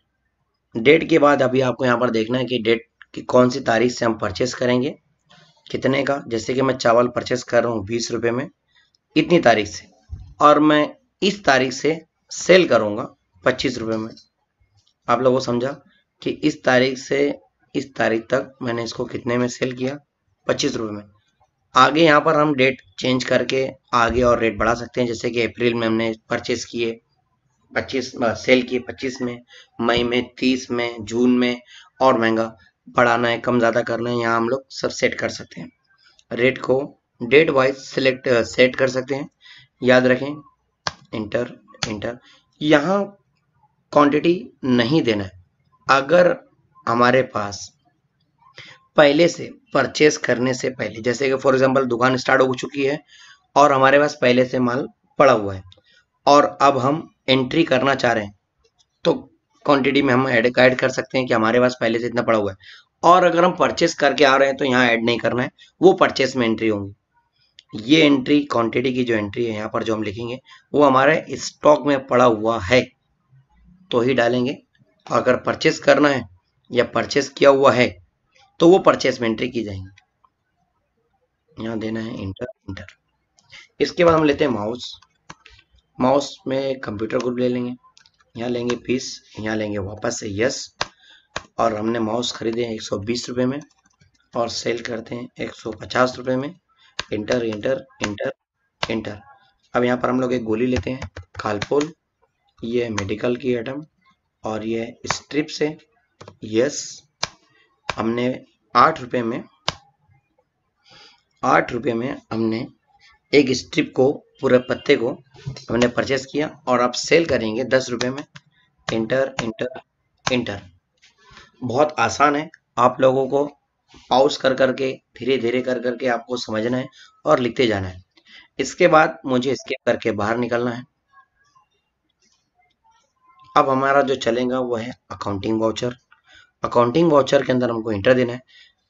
डेट के बाद अभी आपको यहाँ पर देखना है कि डेट की कौन सी तारीख से हम परचेस करेंगे, कितने का। जैसे कि मैं चावल परचेस कर रहा हूँ 20 रुपये में इतनी तारीख से, और मैं इस तारीख से सेल करूँगा 25 रुपये में। आप लोगों को समझा कि इस तारीख से इस तारीख तक मैंने इसको कितने में सेल किया, 25 रुपये में। आगे यहाँ पर हम डेट चेंज करके आगे और रेट बढ़ा सकते हैं। जैसे कि अप्रैल में हमने परचेस किए 25, सेल किए 25 में, मई में 30 में, जून में, और महंगा बढ़ाना है कम ज़्यादा करना है, यहाँ हम लोग सब सेट कर सकते हैं। रेट को डेट वाइज सेट कर सकते हैं। याद रखें, इंटर इंटर। यहाँ क्वांटिटी नहीं देना है। अगर हमारे पास पहले से परचेस करने से पहले, जैसे कि फॉर एग्जांपल दुकान स्टार्ट हो चुकी है और हमारे पास पहले से माल पड़ा हुआ है और अब हम एंट्री करना चाह रहे हैं, तो क्वांटिटी में हम ऐड कर सकते हैं कि हमारे पास पहले से इतना पड़ा हुआ है। और अगर हम परचेस करके आ रहे हैं तो यहाँ ऐड नहीं करना है, वो परचेस में एंट्री होंगी। ये एंट्री क्वांटिटी की जो एंट्री है यहाँ पर जो हम लिखेंगे वो हमारे स्टॉक में पड़ा हुआ है तो ही डालेंगे। अगर परचेस करना है या परचेस किया हुआ है तो वो परचेस में एंट्री की जाएंगी। यहाँ देना है इंटर इंटर। इसके बाद हम लेते हैं माउस। माउस में कंप्यूटर ग्रुप ले लेंगे, यहाँ लेंगे पीस, यहाँ लेंगे वापस से यस, और हमने माउस खरीदे 120 रुपये में और सेल करते हैं 150 रुपये में। Inter enter enter inter. अब यहाँ पर हम लोग एक गोली लेते हैं कालपोल, ये मेडिकल की आइटम, और ये स्ट्रिप से यस। हमने 8 रुपये में हमने एक स्ट्रिप को, पूरे पत्ते को हमने परचेस किया और आप सेल करेंगे 10 रुपये में। Inter enter inter. बहुत आसान है, आप लोगों को पॉज कर करके धीरे धीरे कर करके आपको समझना है और लिखते जाना है। इसके बाद मुझे स्किप करके बाहर निकलना है। अब हमारा जो चलेगा वो है अकाउंटिंग वाउचर। अकाउंटिंग वाउचर के अंदर हमको इंटर देना है।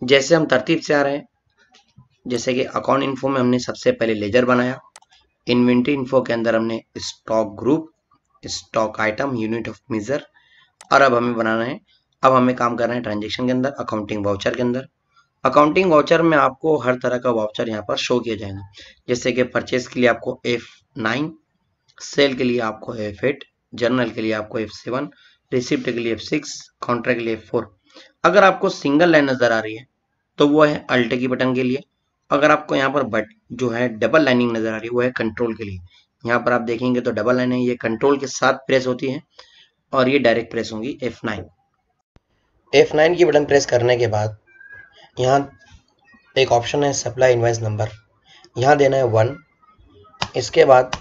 जैसे हम तरतीब से आ रहे हैं, जैसे कि अकाउंट इन्फो में हमने सबसे पहले लेजर बनाया, इन्वेंट्री इन्फो के अंदर हमने stock group, stock item, unit of measure, और अब हमें बनाना है, अब हमें काम करना है ट्रांजेक्शन के अंदर, अकाउंटिंग वाउचर के अंदर। अकाउंटिंग वाउचर में आपको हर तरह का वाउचर यहाँ पर शो किया जाएगा। जैसे कि परचेस के लिए आपको F9, सेल के लिए आपको F8, जर्नल के लिए आपको F7, रिसिप्ट के लिए F6, कॉन्ट्रैक्ट के लिए F4। अगर आपको सिंगल लाइन नजर आ रही है तो वो है अल्ट की बटन के लिए। अगर आपको यहाँ पर जो है डबल लाइनिंग नजर आ रही है वो है कंट्रोल के लिए। यहाँ पर आप देखेंगे तो डबल लाइन है, ये कंट्रोल के साथ प्रेस होती है और ये डायरेक्ट प्रेस होंगी F9। F9 की बटन प्रेस करने के बाद यहाँ एक ऑप्शन है सप्लाई इनवॉइस नंबर, यहाँ देना है 1। इसके बाद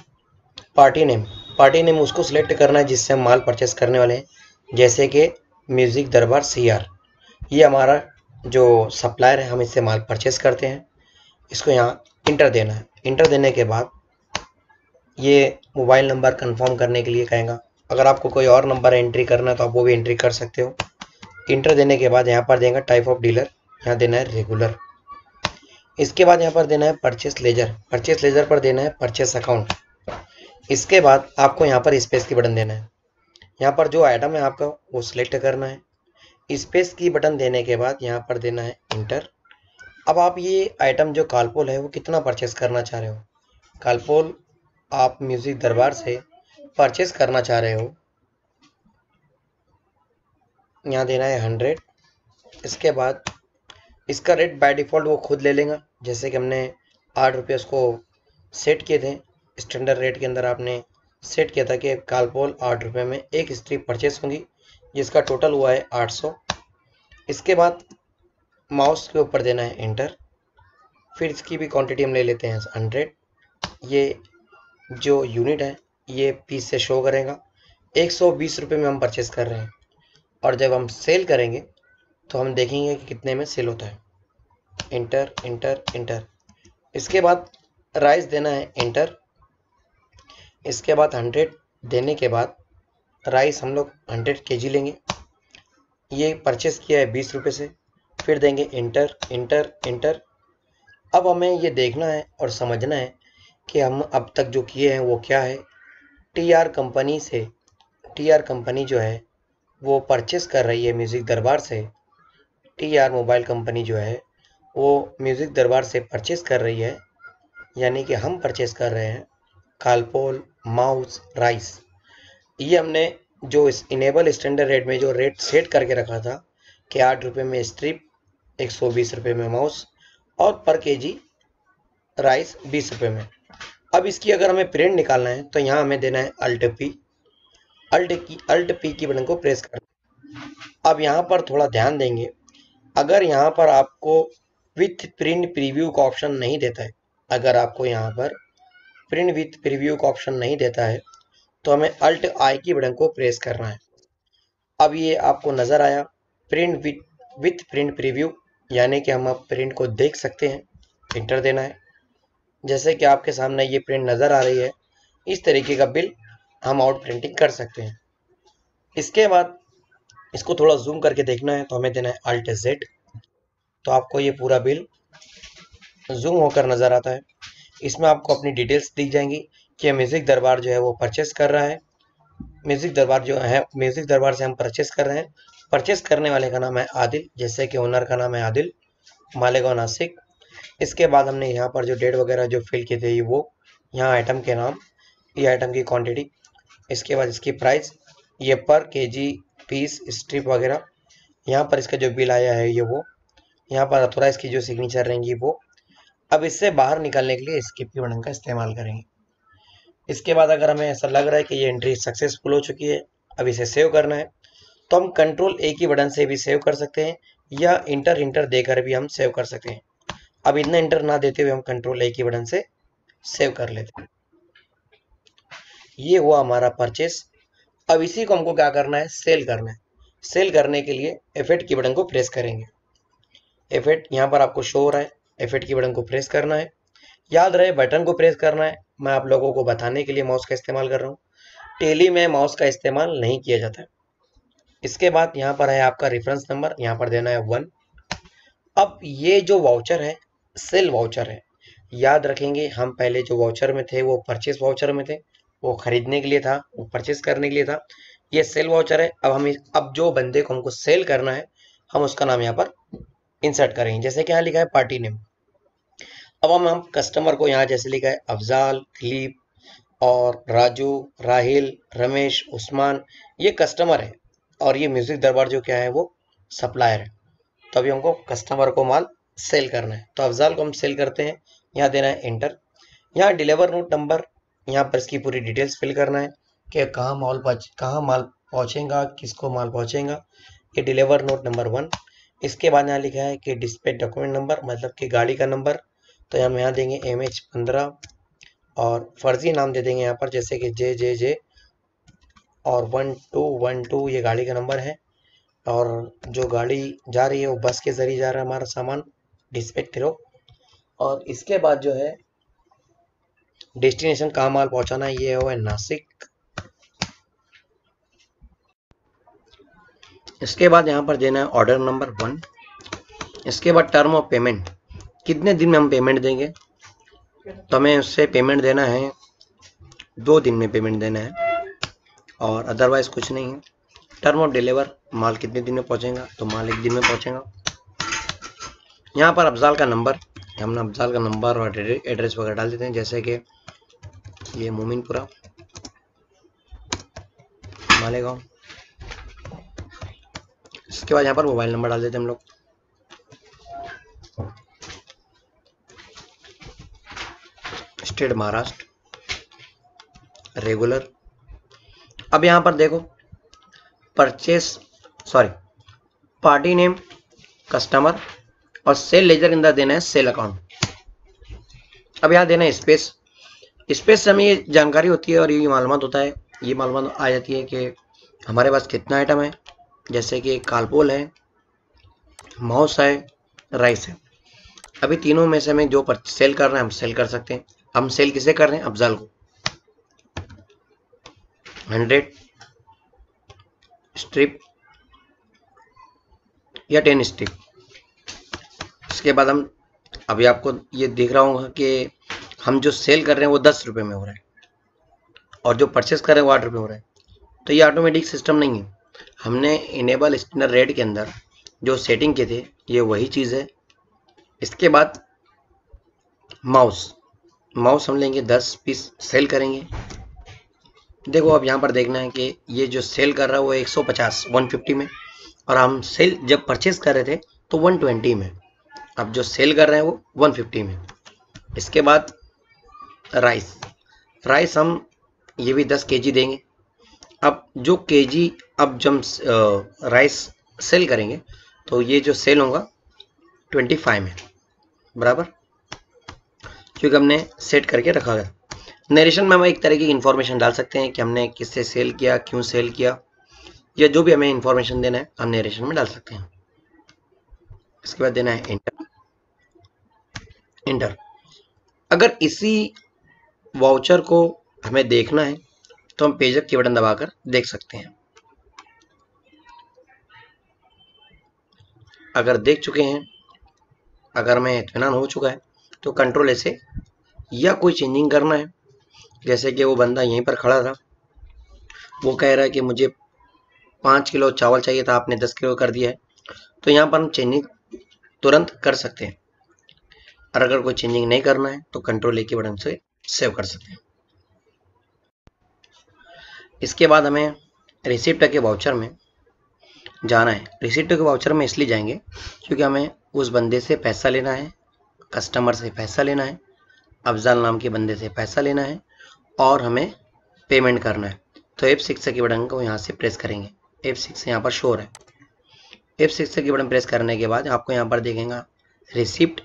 पार्टी नेम उसको सिलेक्ट करना है जिससे हम माल परचेस करने वाले हैं, जैसे कि म्यूजिक दरबार CR। ये हमारा जो सप्लायर है, हम इससे माल परचेस करते हैं। इसको यहाँ इंटर देना है। इंटर देने के बाद ये मोबाइल नंबर कंफर्म करने के लिए कहेगा। अगर आपको कोई और नंबर एंट्री करना है तो आप वो भी एंट्री कर सकते हो। इंटर देने के बाद यहाँ पर देगा टाइप ऑफ डीलर, यहाँ देना है रेगुलर। इसके बाद यहाँ पर देना है परचेस लेजर, परचेस लेजर पर देना है परचेस अकाउंट। इसके बाद आपको यहाँ पर स्पेस की बटन देना है। यहाँ पर जो आइटम है आपका वो सिलेक्ट करना है। स्पेस की बटन देने के बाद यहाँ पर देना है इंटर। अब आप ये आइटम जो कालपोल है वो कितना परचेस करना चाह रहे हो। कालपोल आप म्यूजिक दरबार से परचेस करना चाह रहे हो, यहाँ देना है 100। इसके बाद इसका रेट बाय डिफ़ॉल्ट वो खुद ले लेगा। जैसे कि हमने 8 रुपये उसको सेट किए थे, स्टैंडर्ड रेट के अंदर आपने सेट किया था कि कालपोल 8 रुपये में एक स्ट्रिप परचेस होंगी, जिसका टोटल हुआ है 800। इसके बाद माउस के ऊपर देना है इंटर। फिर इसकी भी क्वांटिटी हम ले लेते हैं 100। ये जो यूनिट है ये पीस से शो करेगा। 120 रुपये में हम परचेस कर रहे हैं और जब हम सेल करेंगे तो हम देखेंगे कि कितने में सेल होता है। Enter enter inter. इसके बाद राइस देना है इंटर। इसके बाद 100 देने के बाद राइस हम लोग 100 kg लेंगे। ये परचेस किया है 20 रुपये से, फिर देंगे इंटर इंटर इंटर। अब हमें ये देखना है और समझना है कि हम अब तक जो किए हैं वो क्या है। टीआर कंपनी जो है वो परचेस कर रही है म्यूज़िक दरबार से। टीआर मोबाइल कंपनी जो है वो म्यूज़िक दरबार से परचेस कर रही है, यानी कि हम परचेस कर रहे हैं कालपोल माउस राइस। ये हमने जो इस इनेबल स्टैंडर्ड रेट में जो रेट सेट करके रखा था कि 8 रुपये में स्ट्रिप, 120 रुपये में माउस और पर केजी राइस 20 रुपये में। अब इसकी अगर हमें प्रिंट निकालना है तो यहाँ हमें देना है अल्ट पी की बटन को प्रेस कर। अब यहाँ पर थोड़ा ध्यान देंगे, अगर यहाँ पर आपको विथ प्रिंट प्रीव्यू का ऑप्शन नहीं देता है, अगर आपको यहाँ पर प्रिंट विथ प्रीव्यू का ऑप्शन नहीं देता है तो हमें अल्ट आई की बटन को प्रेस करना है। अब ये आपको नज़र आया प्रिंट विथ प्रिंट प्रीव्यू, यानी कि हम अब प्रिंट को देख सकते हैं। इंटर देना है। जैसे कि आपके सामने ये प्रिंट नज़र आ रही है, इस तरीके का बिल हम आउट प्रिंटिंग कर सकते हैं। इसके बाद इसको थोड़ा जूम करके देखना है तो हमें देना है अल्ट जेड, तो आपको ये पूरा बिल जूम होकर नज़र आता है। इसमें आपको अपनी डिटेल्स दिख जाएंगी कि म्यूज़िक दरबार जो है वो परचेस कर रहा है। म्यूज़िक दरबार से हम परचेस कर रहे हैं। परचेस करने वाले का नाम है आदिल, जैसे कि ओनर का नाम है आदिल, मालेगांव नासिक। इसके बाद हमने यहाँ पर जो डेट वगैरह जो फिल किए थे वो यहाँ आइटम के नाम, ये आइटम की क्वांटिटी, इसके बाद इसकी प्राइस, ये पर केजी पीस स्ट्रिप वगैरह, यहाँ पर इसका जो बिल आया है ये वो, यहाँ पर अथोराइज की जो सिग्नेचर रहेंगी वो। अब इससे बाहर निकलने के लिए एस्केप की बटन का इस्तेमाल करेंगे। इसके बाद अगर हमें ऐसा लग रहा है कि ये एंट्री सक्सेसफुल हो चुकी है, अब इसे सेव करना है, तो हम कंट्रोल ए की बटन से भी सेव कर सकते हैं या इंटर देकर भी हम सेव कर सकते हैं। अब इतना इंटर ना देते हुए हम कंट्रोल ए की बटन से सेव कर लेते हैं। ये हुआ हमारा परचेस। अब इसी को हमको क्या करना है, सेल करना है। सेल करने के लिए F8 की बटन को प्रेस करेंगे। F8 यहाँ पर आपको शो हो रहा है, F8 की बटन को प्रेस करना है। याद रहे बटन को प्रेस करना है, मैं आप लोगों को बताने के लिए माउस का इस्तेमाल कर रहा हूँ। टेली में माउस का इस्तेमाल नहीं किया जाता है। इसके बाद यहाँ पर है आपका रेफरेंस नंबर, यहाँ पर देना है 1। अब ये जो वाउचर है सेल वाउचर है, याद रखेंगे हम पहले जो वाउचर में थे वो परचेस वाउचर में थे, वो खरीदने के लिए था, वो परचेस करने के लिए था। ये सेल वाउचर है। अब जो बंदे को हमको सेल करना है हम उसका नाम यहाँ पर इंसर्ट करेंगे। जैसे कि यहाँ लिखा है पार्टी नेम। अब हम कस्टमर को यहाँ जैसे लिखा है अफजाल, दिलीप और राजू, राहिल, रमेश, उस्मान, ये कस्टमर है और ये म्यूजिक दरबार जो क्या है वो सप्लायर है। तो अभी हमको कस्टमर को माल सेल करना है, तो अफजाल को हम सेल करते हैं। यहाँ देना है इंटर। यहाँ डिलीवर नोट नंबर, यहाँ पर इसकी पूरी डिटेल्स फिल करना है कि कहाँ माल पहुँचेगा, किसको माल पहुँचेगा। ये डिलीवर नोट नंबर 1। इसके बाद यहाँ लिखा है कि डिस्पैच डॉक्यूमेंट नंबर, मतलब कि गाड़ी का नंबर, तो हम यहाँ देंगे MH15 और फर्जी नाम दे देंगे यहाँ पर, जैसे कि JJJ और 1212 ये गाड़ी का नंबर है। और जो गाड़ी जा रही है वो बस के जरिए जा रहा है हमारा सामान डिस्पैच थ्रू। और इसके बाद जो है डेस्टिनेशन कहाँ माल पहुंचाना है, ये है नासिक। इसके बाद यहाँ पर देना है ऑर्डर नंबर 1। इसके बाद टर्म ऑफ पेमेंट, कितने दिन में हम पेमेंट देंगे, तो हमें उससे पेमेंट देना है 2 दिन में पेमेंट देना है और अदरवाइज कुछ नहीं है। टर्म ऑफ डिलीवर, माल कितने दिन में पहुंचेगा, तो माल 1 दिन में पहुंचेगा। यहाँ पर अफजाल का नंबर, हमने अफजाल का नंबर और एड्रेस वगैरह डाल देते हैं, जैसे कि ये मोमिनपुरा मालेगांव। इसके बाद यहाँ पर मोबाइल नंबर डाल देते हैं हम लोग। State Maharashtra, regular. अब यहाँ पर देखो पार्टी नेम, कस्टमर और सेल लेजर के अंदर देना है सेल अकाउंट। अब यहाँ देना है स्पेस से हमें ये जानकारी होती है और ये मालूमात होता है, ये मालूमात आ जाती है कि हमारे पास कितना आइटम है, जैसे कि कालपोल है, माउस है, राइस है। अभी तीनों में से हमें जो सेल कर रहे हैं हम सेल कर सकते हैं। हम सेल किसे कर रहे हैं, अफजाल को। 100 स्ट्रिप या 10 स्ट्रिप। इसके बाद हम अभी आपको ये दिख रहा होगा कि हम जो सेल कर रहे हैं वो 10 रुपये में हो रहा है। और जो परचेस कर रहे हैं वो 8 रुपये हो रहा है। तो ये ऑटोमेटिक सिस्टम नहीं है, हमने इनेबल स्कैनर रेट के अंदर जो सेटिंग किए थे ये वही चीज़ है। इसके बाद माउस हम लेंगे 10 पीस, सेल करेंगे। देखो अब यहाँ पर देखना है कि ये जो सेल कर रहा है वो 150 150 में, और हम सेल जब परचेस कर रहे थे तो 120 में। अब जो सेल कर रहे हैं वो 150 में। इसके बाद राइस हम ये भी 10 kg देंगे। अब जो kg, अब जब राइस सेल करेंगे तो ये जो सेल होगा 25 में बराबर, क्योंकि हमने सेट करके रखा है। नरेशन में हम एक तरह की इंफॉर्मेशन डाल सकते हैं कि हमने किससे सेल किया, क्यों सेल किया, या जो भी हमें इंफॉर्मेशन देना है हम नरेशन में डाल सकते हैं। इसके बाद देना है इंटर। अगर इसी वाउचर को हमें देखना है तो हम पेजअप की बटन दबाकर देख सकते हैं। अगर देख चुके हैं, अगर हमें इत्मीनान हो चुका है तो कंट्रोल ऐसे, या कोई चेंजिंग करना है, जैसे कि वो बंदा यहीं पर खड़ा था, वो कह रहा है कि मुझे 5 किलो चावल चाहिए था, आपने 10 किलो कर दिया है, तो यहाँ पर हम चेंजिंग तुरंत कर सकते हैं। और अगर कोई चेंजिंग नहीं करना है तो कंट्रोल ए की बटन से सेव कर सकते हैं। इसके बाद हमें रिसिप्ट के वाउचर में जाना है। रिसिप्ट के वाउचर में इसलिए जाएंगे क्योंकि हमें उस बंदे से पैसा लेना है, कस्टमर से पैसा लेना है, अफजाल नाम के बंदे से पैसा लेना है, और हमें पेमेंट करना है। तो F6 की बटन को यहाँ से प्रेस करेंगे। F6 यहाँ पर शो है। F6 की बटन प्रेस करने के बाद आपको यहाँ पर देखेगा रिसिप्ट,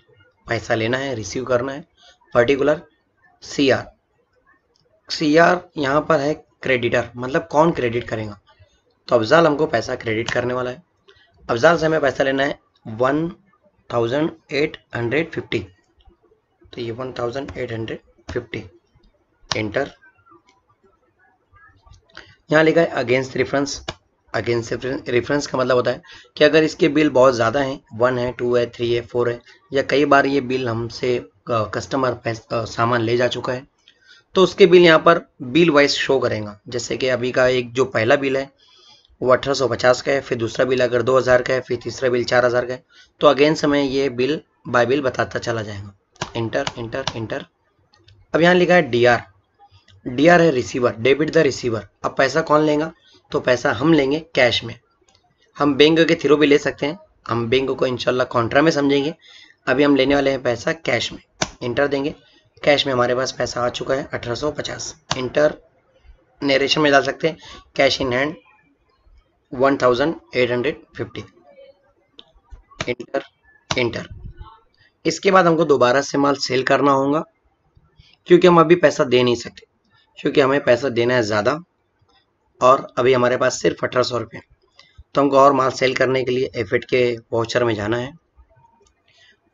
पैसा लेना है, रिसीव करना है, पर्टिकुलर CR यहाँ पर है क्रेडिटर, मतलब कौन क्रेडिट करेगा। तो अफजाल हमको पैसा क्रेडिट करने वाला है। अफजाल से हमें पैसा लेना है 1850, तो ये 1850। एंटर। यहाँ लिखा है अगेंस्ट रेफरेंस। अगेंस्ट रेफरेंस का मतलब होता है कि अगर इसके बिल बहुत ज़्यादा हैं, 1 है, 2 है, 3 है, 4 है, या कई बार ये बिल हमसे कस्टमर सामान ले जा चुका है, तो उसके बिल यहाँ पर बिल वाइज शो करेगा। जैसे कि अभी का एक जो पहला बिल है वो 1850 का है, फिर दूसरा बिल अगर 2000 का है, फिर तीसरा बिल 4000 का है, तो अगेंस्ट हमें ये बिल बाय बिल बताता चला जाएगा। Inter enter inter. अब यहाँ लिखा है DR है रिसीवर, डेबिट द रिसीवर। अब पैसा कौन लेगा, तो पैसा हम लेंगे कैश में। हम बैंक के थ्रू भी ले सकते हैं, हम बैंक को इंशाल्लाह कॉन्ट्रा में समझेंगे। अभी हम लेने वाले हैं पैसा कैश में। इंटर देंगे। कैश में हमारे पास पैसा आ चुका है 1850। इंटर। नरेशन में डाल सकते हैं cash in hand 1850। Inter inter. इसके बाद हमको दोबारा से माल सेल करना होगा, क्योंकि हम अभी पैसा दे नहीं सकते, क्योंकि हमें पैसा देना है ज़्यादा, और अभी हमारे पास सिर्फ 1800 रुपये। तो हमको और माल सेल करने के लिए F8 के वाउचर में जाना है।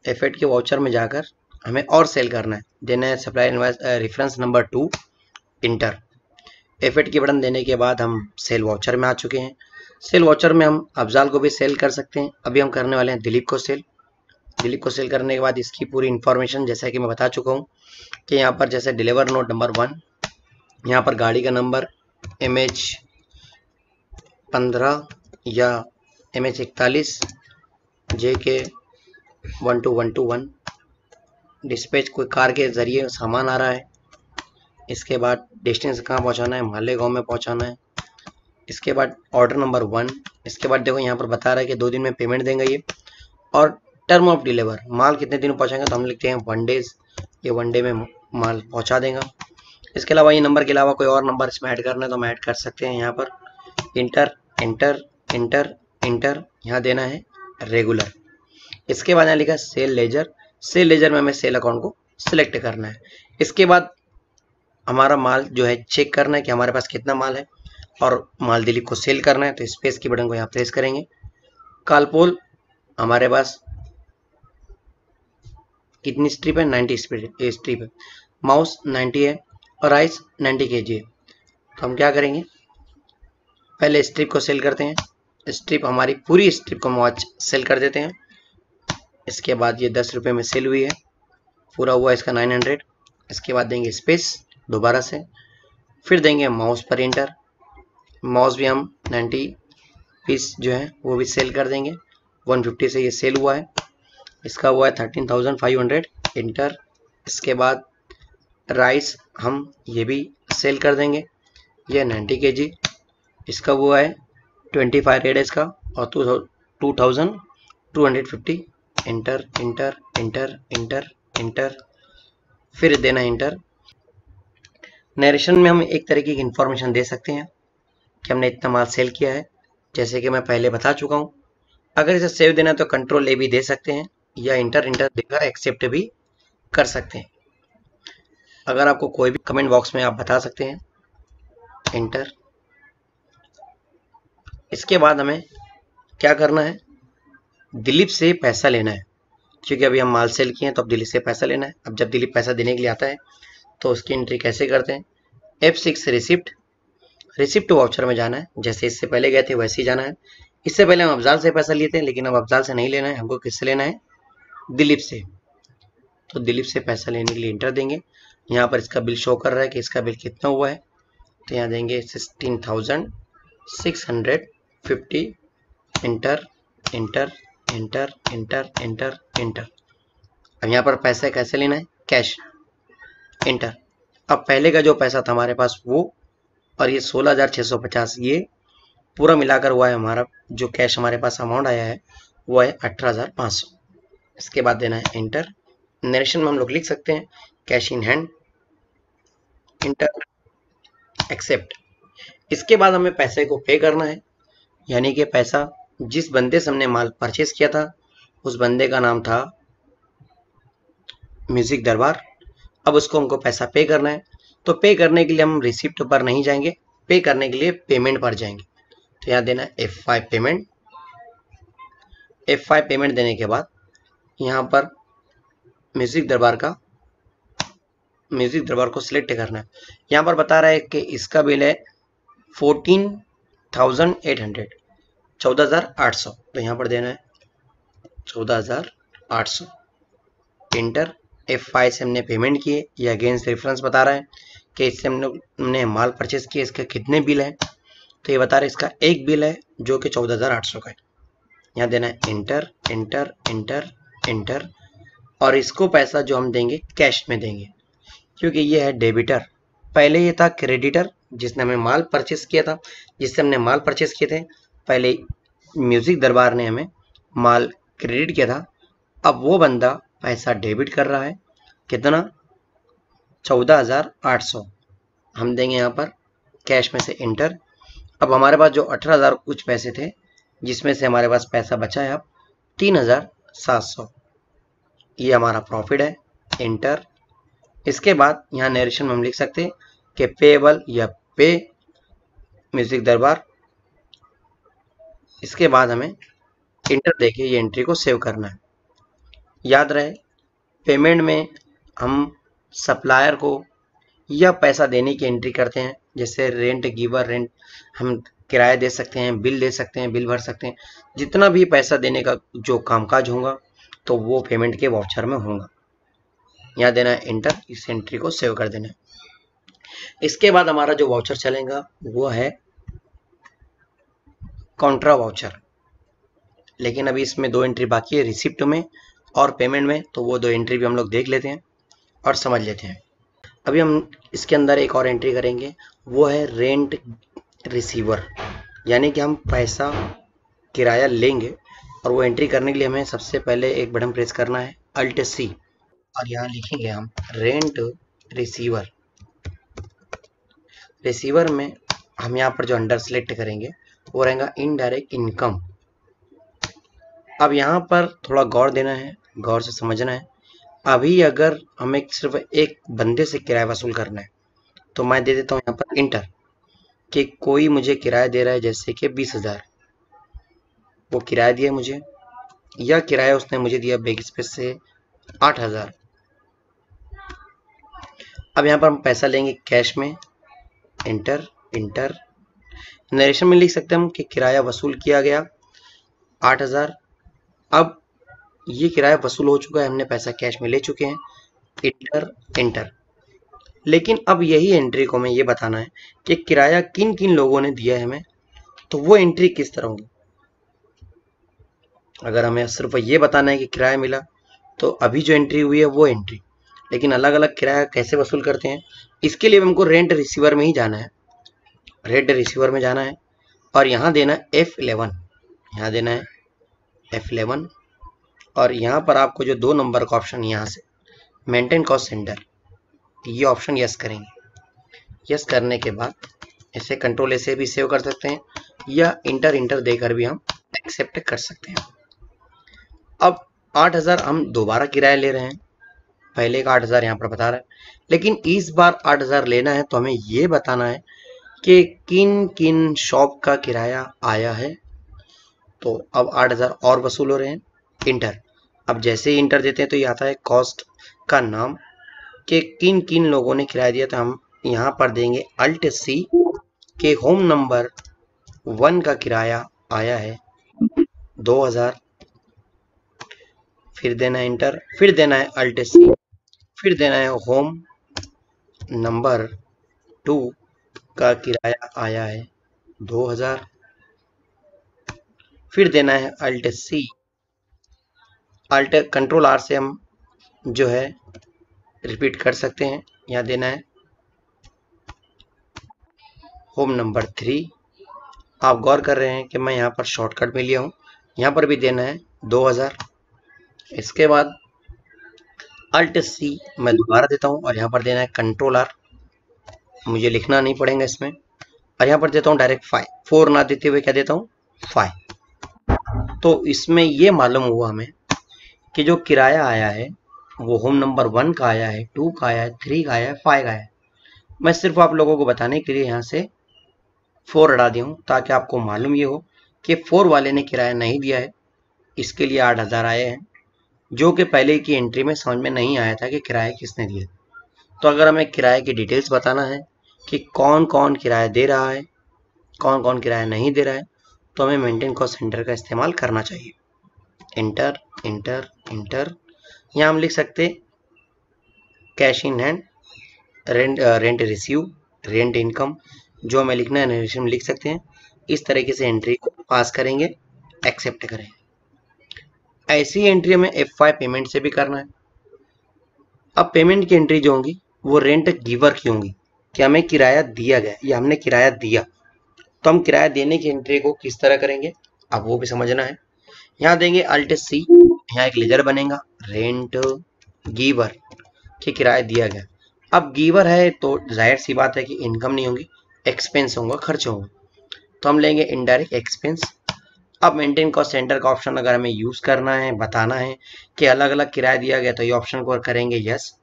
F8 के वाउचर में जाकर हमें और सेल करना है। देना है supply invoice reference number 2। Inter. F8 की बटन देने के बाद हम सेल वाउचर में आ चुके हैं। सेल वाउचर में हम अफजाल को भी सेल कर सकते हैं। अभी हम करने वाले हैं दिलीप को सेल। दिलीप को सेल करने के बाद इसकी पूरी इन्फॉर्मेशन जैसा कि मैं बता चुका हूँ कि यहाँ पर जैसे डिलीवर नोट नंबर 1, यहाँ पर गाड़ी का नंबर MH15 या MH41 JK 12121। डिस्पैच कोई कार के ज़रिए सामान आ रहा है। इसके बाद डेस्टिनेशन कहाँ पहुँचाना है, माले गाँव में पहुँचाना है। इसके बाद ऑर्डर नंबर 1। इसके बाद देखो यहाँ पर बता रहा है कि 2 दिन में पेमेंट देंगे ये, और टर्म ऑफ डिलीवर, माल कितने दिन में पहुँचाएंगे, तो हम लिखते हैं 1 डेज। ये 1 डे में माल पहुँचा देगा। इसके अलावा ये नंबर के अलावा कोई और नंबर इसमें ऐड करना है तो हम ऐड कर सकते हैं। यहाँ पर इंटर इंटर इंटर इंटर, यहाँ देना है रेगुलर। इसके बाद यहाँ लिखा है सेल लेजर। सेल लेजर में हमें सेल अकाउंट को सिलेक्ट करना है। इसके बाद हमारा माल जो है चेक करना है कि हमारे पास कितना माल है, और माल दिलीप को सेल करना है, तो स्पेस की बटन को यहाँ प्रेस करेंगे। कालपोल हमारे पास कितनी स्ट्रिप है, 90 स्ट्रिप है। माउस 90 है, और राइस 90 kg है। तो हम क्या करेंगे, पहले स्ट्रिप को सेल करते हैं। स्ट्रिप हमारी पूरी स्ट्रिप को हम आज सेल कर देते हैं। इसके बाद ये 10 रुपये में सेल हुई है, पूरा हुआ इसका 900। इसके बाद देंगे स्पेस दोबारा से, फिर देंगे माउस पर इंटर। माउस भी हम 90 पीस जो है वो भी सेल कर देंगे। 150 से ये सेल हुआ है, इसका हुआ है 13,500, इंटर। इसके बाद राइस हम ये भी सेल कर देंगे, ये 90 kg, इसका हुआ है 25 रेट इसका और 2,250, inter enter enter enter inter, फिर देना इंटर। नरेशन में हम एक तरीके की इंफॉर्मेशन दे सकते हैं कि हमने इतना माल सेल किया है, जैसे कि मैं पहले बता चुका हूँ। अगर इसे सेव देना है तो कंट्रोल ए भी दे सकते हैं या इंटर इंटर देकर एक्सेप्ट भी कर सकते हैं। अगर आपको कोई भी कमेंट बॉक्स में आप बता सकते हैं, इंटर। इसके बाद हमें क्या करना है, दिलीप से पैसा लेना है, क्योंकि अभी हम माल सेल किए हैं तो अब दिलीप से पैसा लेना है। अब जब दिलीप पैसा देने के लिए आता है तो उसकी एंट्री कैसे करते हैं, F6 रिसिप्ट वाउचर में जाना है, जैसे इससे पहले गए थे वैसे ही जाना है। इससे पहले हम अफजाल से पैसा लिए थे, लेकिन अब अफजाल से नहीं लेना है, हमको किससे लेना है, दिलीप से। तो दिलीप से पैसा लेने के लिए इंटर देंगे। यहाँ पर इसका बिल शो कर रहा है कि इसका बिल कितना हुआ है, तो यहाँ देंगे 16,650, inter enter enter enter enter inter. अब यहाँ पर पैसा कैसे लेना है, कैश, इंटर। अब पहले का जो पैसा था हमारे पास वो, और ये 16,650, ये पूरा मिलाकर हुआ है हमारा जो कैश हमारे पास अमाउंट आया है वो है 18,500। इसके बाद देना है इंटर। नरेशन में हम लोग लिख सकते हैं cash in hand, enter, accept. इसके बाद हमें पैसे को पे करना है, यानी कि पैसा जिस बंदे से हमने माल परचेस किया था उस बंदे का नाम था म्यूजिक दरबार। अब उसको हमको पैसा पे करना है, तो पे करने के लिए हम रिसिप्ट पर नहीं जाएंगे, पे करने के लिए पेमेंट पर जाएंगे। तो यहाँ देना है F5 पेमेंट। F5 पेमेंट देने के बाद यहाँ पर म्यूजिक दरबार को सिलेक्ट करना है। यहाँ पर बता रहा है कि इसका बिल है 14,800, 14,800, तो यहाँ पर देना है 14,800, इंटर। F5 से हमने पेमेंट किए, ये अगेंस्ट रेफरेंस बता रहा है कि इससे हमने माल परचेस किया, इसके कितने बिल हैं, तो ये बता रहा है इसका एक बिल है जो कि 14,800 का है। यहाँ देना है इंटर इंटर इंटर इंटर, और इसको पैसा जो हम देंगे कैश में देंगे, क्योंकि ये है डेबिटर। पहले ये था क्रेडिटर, जिसने हमें माल परचेस किया था, जिससे हमने माल परचेस किए थे। पहले म्यूजिक दरबार ने हमें माल क्रेडिट किया था, अब वो बंदा पैसा डेबिट कर रहा है, कितना, 14,800, हम देंगे यहाँ पर कैश में से इंटर। अब हमारे पास जो 18,000 कुछ पैसे थे, जिसमें से हमारे पास पैसा बचा है अब 3,700, ये हमारा प्रॉफिट है, इंटर। इसके बाद यहाँ नरेशन में हम लिख सकते हैं कि पेएबल या पे म्यूजिक दरबार। इसके बाद हमें इंटर देके ये एंट्री को सेव करना है। याद रहे, पेमेंट में हम सप्लायर को या पैसा देने की एंट्री करते हैं, जैसे रेंट गिवर, रेंट हम किराया दे सकते हैं, बिल दे सकते हैं, बिल भर सकते हैं, जितना भी पैसा देने का जो कामकाज होगा तो वो पेमेंट के वाउचर में होगा। यहाँ देना है इंटर, इस एंट्री को सेव कर देना है। इसके बाद हमारा जो वाउचर चलेगा वो है कॉन्ट्रा वाउचर, लेकिन अभी इसमें दो एंट्री बाकी है, रिसिप्ट में और पेमेंट में, तो वो दो एंट्री भी हम लोग देख लेते हैं और समझ लेते हैं। अभी हम इसके अंदर एक और एंट्री करेंगे, वो है रेंट रिसीवर, यानी कि हम पैसा किराया लेंगे, और वो एंट्री करने के लिए हमें सबसे पहले एक बटन प्रेस करना है Alt+C, और यहाँ लिखेंगे हम रेंट रिसीवर। रिसीवर में हम यहाँ पर जो अंडर सेलेक्ट करेंगे वो रहेगा इनडायरेक्ट इनकम। अब यहाँ पर थोड़ा गौर देना है, गौर से समझना है। अभी अगर हमें सिर्फ एक बंदे से किराया वसूल करना है तो मैं दे देता हूँ यहाँ पर इंटर, कि कोई मुझे किराया दे रहा है, जैसे कि 20,000, वो किराया दिया मुझे, या किराया उसने मुझे दिया बैग स्पेस से 8,000। अब यहाँ पर हम पैसा लेंगे कैश में, इंटर इंटर। नरेशन में लिख सकते हैं हम कि किराया वसूल किया गया 8,000। अब ये किराया वसूल हो चुका है, हमने पैसा कैश में ले चुके हैं, इंटर इंटर। लेकिन अब यही एंट्री को मैं ये बताना है कि किराया किन किन लोगों ने दिया है हमें, तो वो एंट्री किस तरह होगी। अगर हमें सिर्फ ये बताना है कि किराया मिला, तो अभी जो एंट्री हुई है वो एंट्री, लेकिन अलग अलग किराया कैसे वसूल करते हैं, इसके लिए हमको रेंट रिसीवर में ही जाना है। रेंट रिसीवर में जाना है और यहाँ देना है F11, यहाँ देना है F11, और यहाँ पर आपको जो 2 नंबर का ऑप्शन यहाँ से मेंटेन कॉस्ट सेंटर, ये ऑप्शन यस करेंगे। यस करने के बाद इसे कंट्रोल ऐसे भी सेव कर सकते हैं या इंटर देकर भी हम एक्सेप्ट कर सकते हैं। अब 8000 हम दोबारा किराया ले रहे हैं, पहले का 8000 यहाँ पर बता रहा है, लेकिन इस बार 8000 लेना है तो हमें ये बताना है कि किन किन शॉप का किराया आया है। तो अब 8000 और वसूल हो रहे हैं, इंटर। अब जैसे ही इंटर देते हैं तो ये आता है कॉस्ट का नाम कि किन किन लोगों ने किराया दिया, तो हम यहाँ पर देंगे अल्ट सी के होम नंबर 1 का किराया आया है 2000, फिर देना है इंटर, फिर देना है अल्ट सी, फिर देना है होम नंबर 2 का किराया आया है 2000, फिर देना है alt C, alt control R से हम जो है रिपीट कर सकते हैं। यहाँ देना है होम नंबर 3। आप गौर कर रहे हैं कि मैं यहाँ पर शॉर्टकट में लिया हूँ, यहाँ पर भी देना है 2000। इसके बाद अल्ट सी मैं दोबारा देता हूँ और यहाँ पर देना है कंट्रोल आर, मुझे लिखना नहीं पड़ेगा इसमें, और यहाँ पर देता हूँ डायरेक्ट 5, 4 ना देते हुए क्या देता हूँ 5। तो इसमें ये मालूम हुआ हमें कि जो किराया आया है वो होम नंबर 1 का आया है, 2 का आया है, 3 का आया है, 5 का आया है। मैं सिर्फ आप लोगों को बताने के लिए यहाँ से 4 हटा दिया हूँ ताकि आपको मालूम ये हो कि 4 वाले ने किराया नहीं दिया है, इसके लिए 8000 आए हैं, जो कि पहले की एंट्री में समझ में नहीं आया था कि किराया किसने दिया। तो अगर हमें किराए की डिटेल्स बताना है कि कौन कौन किराया दे रहा है, कौन कौन किराया नहीं दे रहा है, तो हमें मेंटेन कॉस्ट सेंटर का इस्तेमाल करना चाहिए। इंटर इंटर इंटर, यहाँ हम लिख सकते cash in hand, rent receive, rent income, जो हमें लिखना है नरेशन लिख सकते हैं। इस तरीके से एंट्री को पास करेंगे, एक्सेप्ट करें। ऐसी एंट्री हमें F5 पेमेंट से भी करना है। अब पेमेंट की एंट्री जो होंगी वो रेंट गिवर की होंगी कि हमें किराया दिया गया या हमने किराया दिया, तो हम किराया देने की एंट्री को किस तरह करेंगे अब वो भी समझना है। यहाँ देंगे अल्ट सी, यहाँ एक लेजर बनेगा रेंट गिवर कि किराया दिया गया। अब गिवर है तो जाहिर सी बात है कि इनकम नहीं होगी, एक्सपेंस होगा, खर्च होगा, तो हम लेंगे इनडायरेक्ट एक्सपेंस। अब मेंटेन कॉस्ट सेंटर का ऑप्शन अगर हमें यूज करना है, बताना है कि अलग अलग किराया दिया गया, तो ये ऑप्शन को करेंगे यस।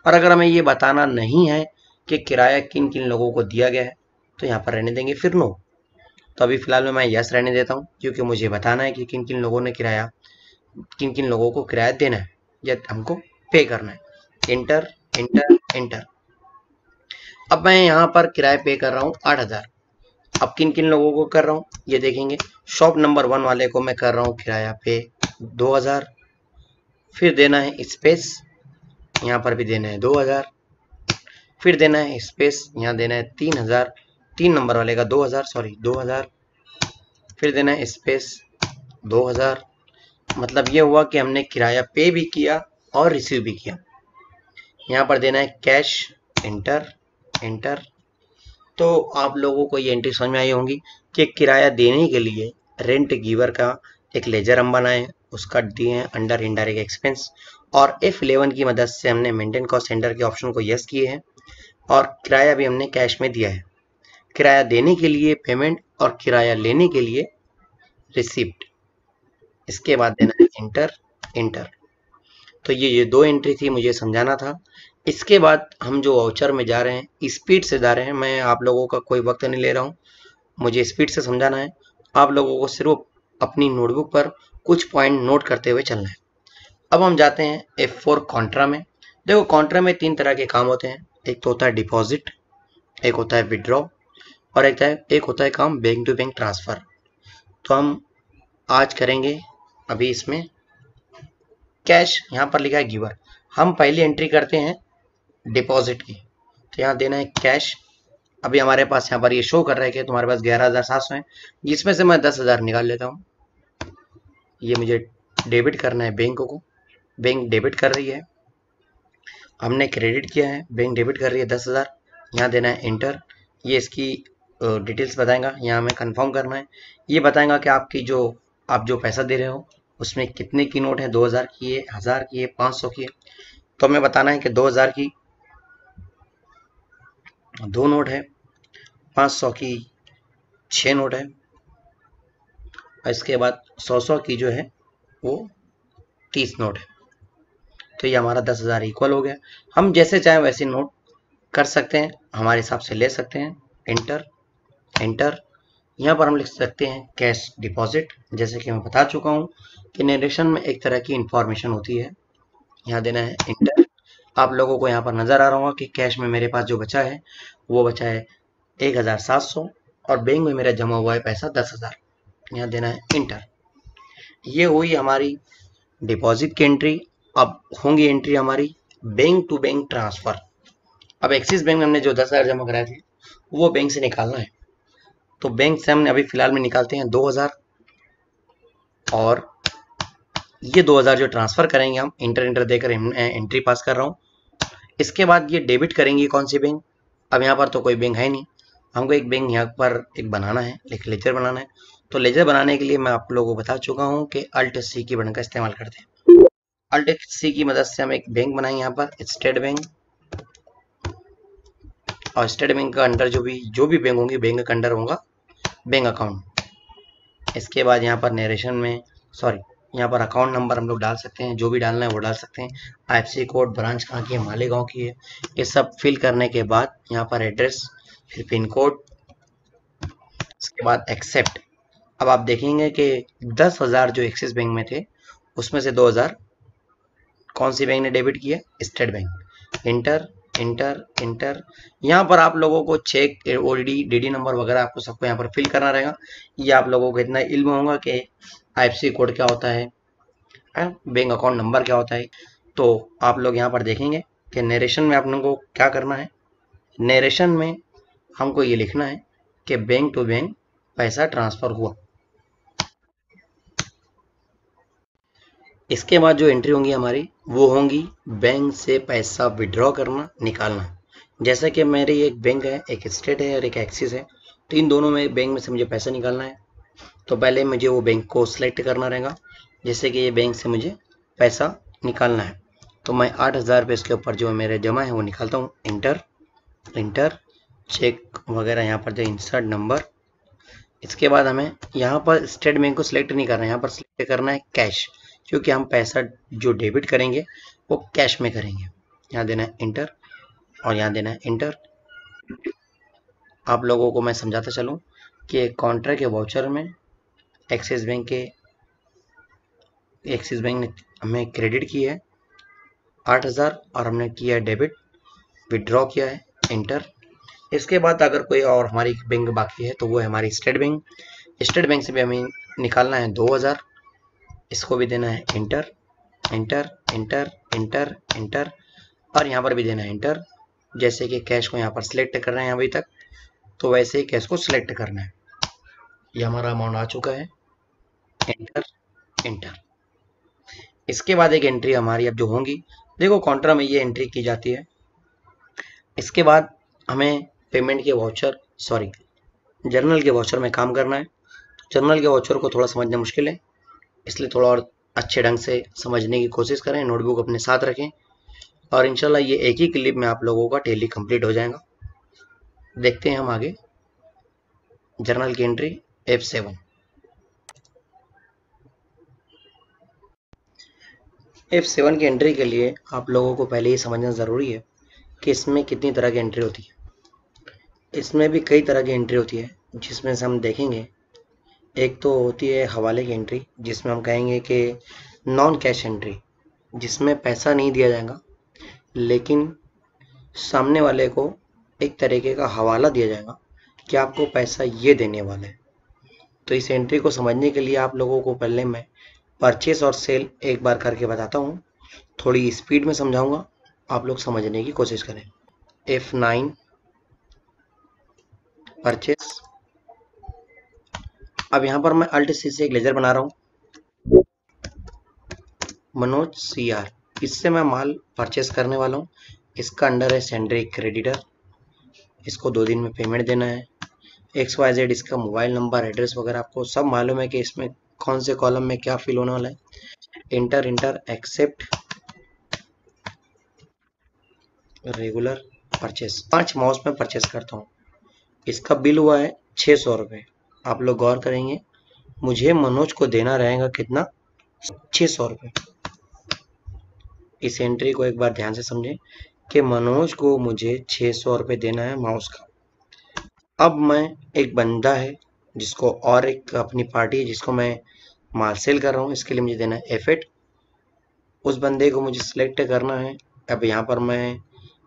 और अगर हमें ये बताना नहीं है कि किराया किन किन लोगों को दिया गया है, तो यहाँ पर रहने देंगे फिर नो। तो अभी फिलहाल में मैं यस रहने देता हूँ क्योंकि मुझे बताना है कि किन किन लोगों ने किराया, किन किन लोगों को किराया देना है या हमको पे करना है। Enter enter inter. अब मैं यहाँ पर किराया पे कर रहा हूँ 8000। अब किन किन लोगों को कर रहा हूँ ये देखेंगे। शॉप नंबर 1 वाले को मैं कर रहा हूँ किराया पे 2000, फिर देना है स्पेस, यहाँ पर भी देना है 2000, फिर देना है स्पेस, यहाँ देना है 3000, 3 नंबर वाले का 2000, सॉरी 2000, फिर देना है स्पेस 2000। मतलब ये हुआ कि हमने किराया पे भी किया और रिसीव भी किया। यहाँ पर देना है कैश, इंटर इंटर। तो आप लोगों को ये एंट्री समझ में आई होंगी कि किराया देने के लिए रेंट गिवर का एक लेजर हम बनाए, उसका दिए हैं अंडर इनडायरेक्ट एक्सपेंस, और F11 की मदद से हमने मेंटेन कॉस्ट सेंटर के ऑप्शन को यस किए हैं, और किराया भी हमने कैश में दिया है। किराया देने के लिए पेमेंट और किराया लेने के लिए रिसिप्ट। इसके बाद देना है इंटर इंटर। तो ये 2 एंट्री थी, मुझे समझाना था। इसके बाद हम जो वाउचर में जा रहे हैं स्पीड से जा रहे हैं, मैं आप लोगों का कोई वक्त नहीं ले रहा हूँ, मुझे स्पीड से समझाना है। आप लोगों को सिर्फ अपनी नोटबुक पर कुछ पॉइंट नोट करते हुए चलना है। अब हम जाते हैं F4 कॉन्ट्रा में। देखो कॉन्ट्रा में 3 तरह के काम होते हैं, एक तो होता है डिपॉजिट, एक होता है विड्रॉ, और एक होता है काम बैंक टू बैंक ट्रांसफ़र। तो हम आज करेंगे अभी इसमें कैश, यहाँ पर लिखा है गिवर, हम पहली एंट्री करते हैं डिपॉजिट की। तो यहाँ देना है कैश। अभी हमारे पास यहाँ पर ये शो कर रहा है कि तुम्हारे पास 11,700 है, जिसमें से मैं 10,000 निकाल लेता हूँ। ये मुझे डेबिट करना है बैंक को, बैंक डेबिट कर रही है, हमने क्रेडिट किया है, बैंक डेबिट कर रही है 10,000। यहाँ देना है इंटर। ये इसकी डिटेल्स बताएगा, यहाँ हमें कंफर्म करना है। ये बताएगा कि आप जो पैसा दे रहे हो उसमें कितने की नोट है, 2,000 की है, 1,000 की है, 500 की है। तो हमें बताना है कि 2,000 की 2 नोट है, 500 की 6 नोट है, और इसके बाद 100 की जो है वो 30 नोट है। तो ये हमारा 10,000 इक्वल हो गया। हम जैसे चाहें वैसे नोट कर सकते हैं, हमारे हिसाब से ले सकते हैं। Enter inter. यहाँ पर हम लिख सकते हैं कैश डिपॉजिट। जैसे कि मैं बता चुका हूँ कि नरेशन में एक तरह की इंफॉर्मेशन होती है। यहाँ देना है इंटर। आप लोगों को यहाँ पर नजर आ रहा होगा कि कैश में मेरे पास जो बचा है वो बचा है 1,700, और बैंक में मेरा जमा हुआ है पैसा 10,000। यहाँ देना है इंटर। ये हुई हमारी डिपॉजिट की एंट्री। अब होंगी एंट्री हमारी बैंक टू बैंक ट्रांसफर। अब एक्सिस बैंक में हमने जो 10,000 जमा कराए थे वो बैंक से निकालना है। तो बैंक से हमने अभी फिलहाल में निकालते हैं 2,000, और ये 2,000 जो ट्रांसफर करेंगे हम इंटर देकर एंट्री पास कर रहा हूँ। इसके बाद ये डेबिट करेंगे कौन सी बैंक। अब यहाँ पर तो कोई बैंक है नहीं, हमको एक बैंक यहाँ पर एक बनाना है, एक लेजर बनाना है। तो लेजर बनाने के लिए मैं आप लोगों को बता चुका हूँ कि अल्ट सी की बटन का इस्तेमाल करते हैं। अल्ट सी की मदद से हम एक बैंक बनाएंगे, यहाँ पर स्टेट बैंक। और स्टेट बैंक का अंडर जो भी बैंक होंगी, बैंक का अंडर होगा बैंक अकाउंट। इसके बाद यहाँ पर नरेशन में यहाँ पर अकाउंट नंबर हम लोग डाल सकते हैं, जो भी डालना है वो डाल सकते हैं। IFSC कोड, ब्रांच कहाँ की है, मालेगांव की है। ये सब फिल करने के बाद यहाँ पर एड्रेस, फिर पिन कोड, इसके बाद एक्सेप्ट। अब आप देखेंगे कि 10,000 जो एक्सिस बैंक में थे उसमें से 2,000 कौन सी बैंक ने डेबिट किया, state bank. Inter enter inter. यहाँ पर आप लोगों को चेक, ODD, DD नंबर वगैरह आपको सबको यहाँ पर फिल करना रहेगा। ये आप लोगों को इतना इल्म होगा कि IFSC कोड क्या होता है, बैंक अकाउंट नंबर क्या होता है। तो आप लोग यहाँ पर देखेंगे कि नरेशन में आप लोगों को क्या करना है। नरेशन में हमको ये लिखना है कि बैंक टू बैंक पैसा ट्रांसफर हुआ। इसके बाद जो एंट्री होंगी हमारी वो होंगी बैंक से पैसा विड्रॉ करना, निकालना। जैसा कि मेरी एक बैंक है, एक स्टेट है और एक एक्सिस है, तो इन दोनों में बैंक में से मुझे पैसा निकालना है। तो पहले मुझे वो बैंक को सिलेक्ट करना रहेगा। जैसे कि ये बैंक से मुझे पैसा निकालना है, तो मैं 8,000 रुपये इसके ऊपर जो मेरे जमा है वो निकालता हूँ। Inter inter. चेक वगैरह यहाँ पर जो इंसर्ट नंबर। इसके बाद हमें यहाँ पर स्टेट बैंक को सिलेक्ट नहीं करना है, यहाँ पर सिलेक्ट करना है कैश, क्योंकि हम पैसा जो डेबिट करेंगे वो कैश में करेंगे। यहाँ देना है इंटर और यहाँ देना है इंटर। आप लोगों को मैं समझाता चलूँ कि कॉन्ट्रा के वाउचर में एक्सिस बैंक ने हमें क्रेडिट की है 8,000 और हमने किया है डेबिट, विड्रॉ किया है, इंटर। इसके बाद अगर कोई और हमारी बैंक बाकी है तो वो है हमारी स्टेट बैंक। स्टेट बैंक से भी हमें निकालना है 2,000, इसको भी देना है enter enter enter enter inter, और यहाँ पर भी देना है इंटर। जैसे कि कैश को यहाँ पर सिलेक्ट कर रहे हैं अभी तक, तो वैसे ही कैश को सिलेक्ट करना है। ये हमारा अमाउंट आ चुका है, इंटर इंटर। इसके बाद एक एंट्री हमारी अब जो होंगी, देखो कॉन्ट्रा में ये एंट्री की जाती है। इसके बाद हमें पेमेंट के वाउचर जर्नल के वाउचर में काम करना है। जर्नल के वाउचर को थोड़ा समझना मुश्किल है, इसलिए थोड़ा और अच्छे ढंग से समझने की कोशिश करें। नोटबुक अपने साथ रखें और इंशाल्लाह ये एक ही क्लिप में आप लोगों का टैली कंप्लीट हो जाएगा। देखते हैं हम आगे जर्नल की एंट्री F7। F7 की एंट्री के लिए आप लोगों को पहले ये समझना ज़रूरी है कि इसमें कितनी तरह की एंट्री होती है। इसमें भी कई तरह की एंट्री होती है, जिसमें से हम देखेंगे एक तो होती है हवाले की एंट्री, जिसमें हम कहेंगे कि नॉन कैश एंट्री, जिसमें पैसा नहीं दिया जाएगा लेकिन सामने वाले को एक तरीके का हवाला दिया जाएगा कि आपको पैसा ये देने वाला है। तो इस एंट्री को समझने के लिए आप लोगों को पहले मैं परचेस और सेल एक बार करके बताता हूँ, थोड़ी स्पीड में समझाऊंगा, आप लोग समझने की कोशिश करें। F9 purchase. अब यहाँ पर मैं अल्ट सी से एक लेजर बना रहा हूँ, मनोज CR। इससे मैं माल परचेस करने वाला हूँ। इसका अंडर है सेंड्री क्रेडिटर। इसको 2 दिन में पेमेंट देना है। XYZ इसका मोबाइल नंबर, एड्रेस वगैरह आपको सब मालूम है कि इसमें कौन से कॉलम में क्या फिल होने वाला है। Enter enter accept regular purchase. 5 mouse में परचेस करता हूँ। इसका बिल हुआ है 600 रुपये। आप लोग गौर करेंगे, मुझे मनोज को देना रहेगा कितना, 600 रुपये। इस एंट्री को एक बार ध्यान से समझें कि मनोज को मुझे 600 रुपये देना है माउस का। अब मैं एक बंदा है जिसको, और एक अपनी पार्टी है जिसको मैं माल सेल कर रहा हूँ, इसके लिए मुझे देना है F8। उस बंदे को मुझे सिलेक्ट करना है। अब यहाँ पर मैं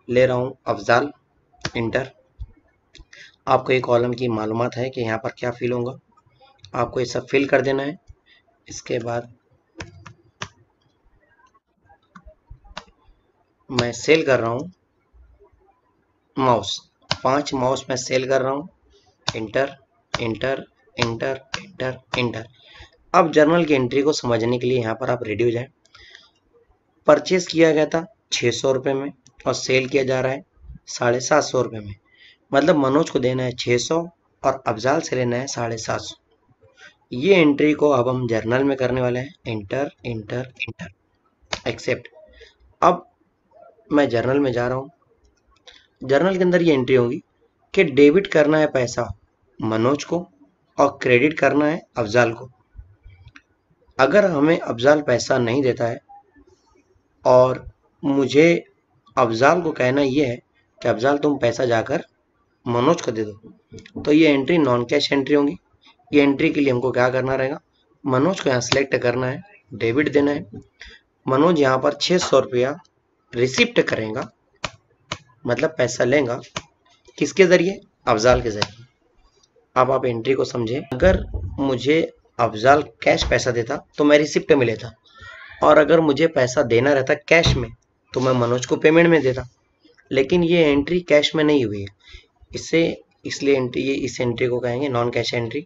ले रहा हूँ अफजाल, इंटर। आपको एक कॉलम की मालूमात है कि यहाँ पर क्या फिल होगा, आपको ये सब फिल कर देना है। इसके बाद मैं सेल कर रहा हूँ माउस, 5 माउस में सेल कर रहा हूँ। Inter enter enter enter inter. अब जर्नल की एंट्री को समझने के लिए यहाँ पर आप रेडी हो जाएं। परचेस किया गया था 600 रुपये में और सेल किया जा रहा है 750 रुपये में। मतलब मनोज को देना है 600 और अफजाल से लेना है 750। ये एंट्री को अब हम जर्नल में करने वाले हैं। Enter enter enter accept. अब मैं जर्नल में जा रहा हूँ। जर्नल के अंदर ये एंट्री होगी कि डेबिट करना है पैसा मनोज को और क्रेडिट करना है अफजाल को। अगर हमें अफजाल पैसा नहीं देता है और मुझे अफजाल को कहना ये है कि अफजाल तुम पैसा जाकर मनोज को दे दो, तो ये एंट्री नॉन कैश एंट्री होगी। ये एंट्री के लिए हमको क्या करना रहेगा, मनोज को यहाँ सिलेक्ट करना है, डेबिट देना है। मनोज यहाँ पर 600 रुपया रिसिप्ट करेगा, मतलब पैसा लेगा। किसके जरिए, अफजाल के जरिए। अब आप एंट्री को समझे, अगर मुझे अफजाल कैश पैसा देता तो मैं रिसिप्ट में लेता, और अगर मुझे पैसा देना रहता कैश में तो मैं मनोज को पेमेंट में देता। लेकिन ये एंट्री कैश में नहीं हुई है, इससे इसलिए एंट्री, ये इस एंट्री को कहेंगे नॉन कैश एंट्री।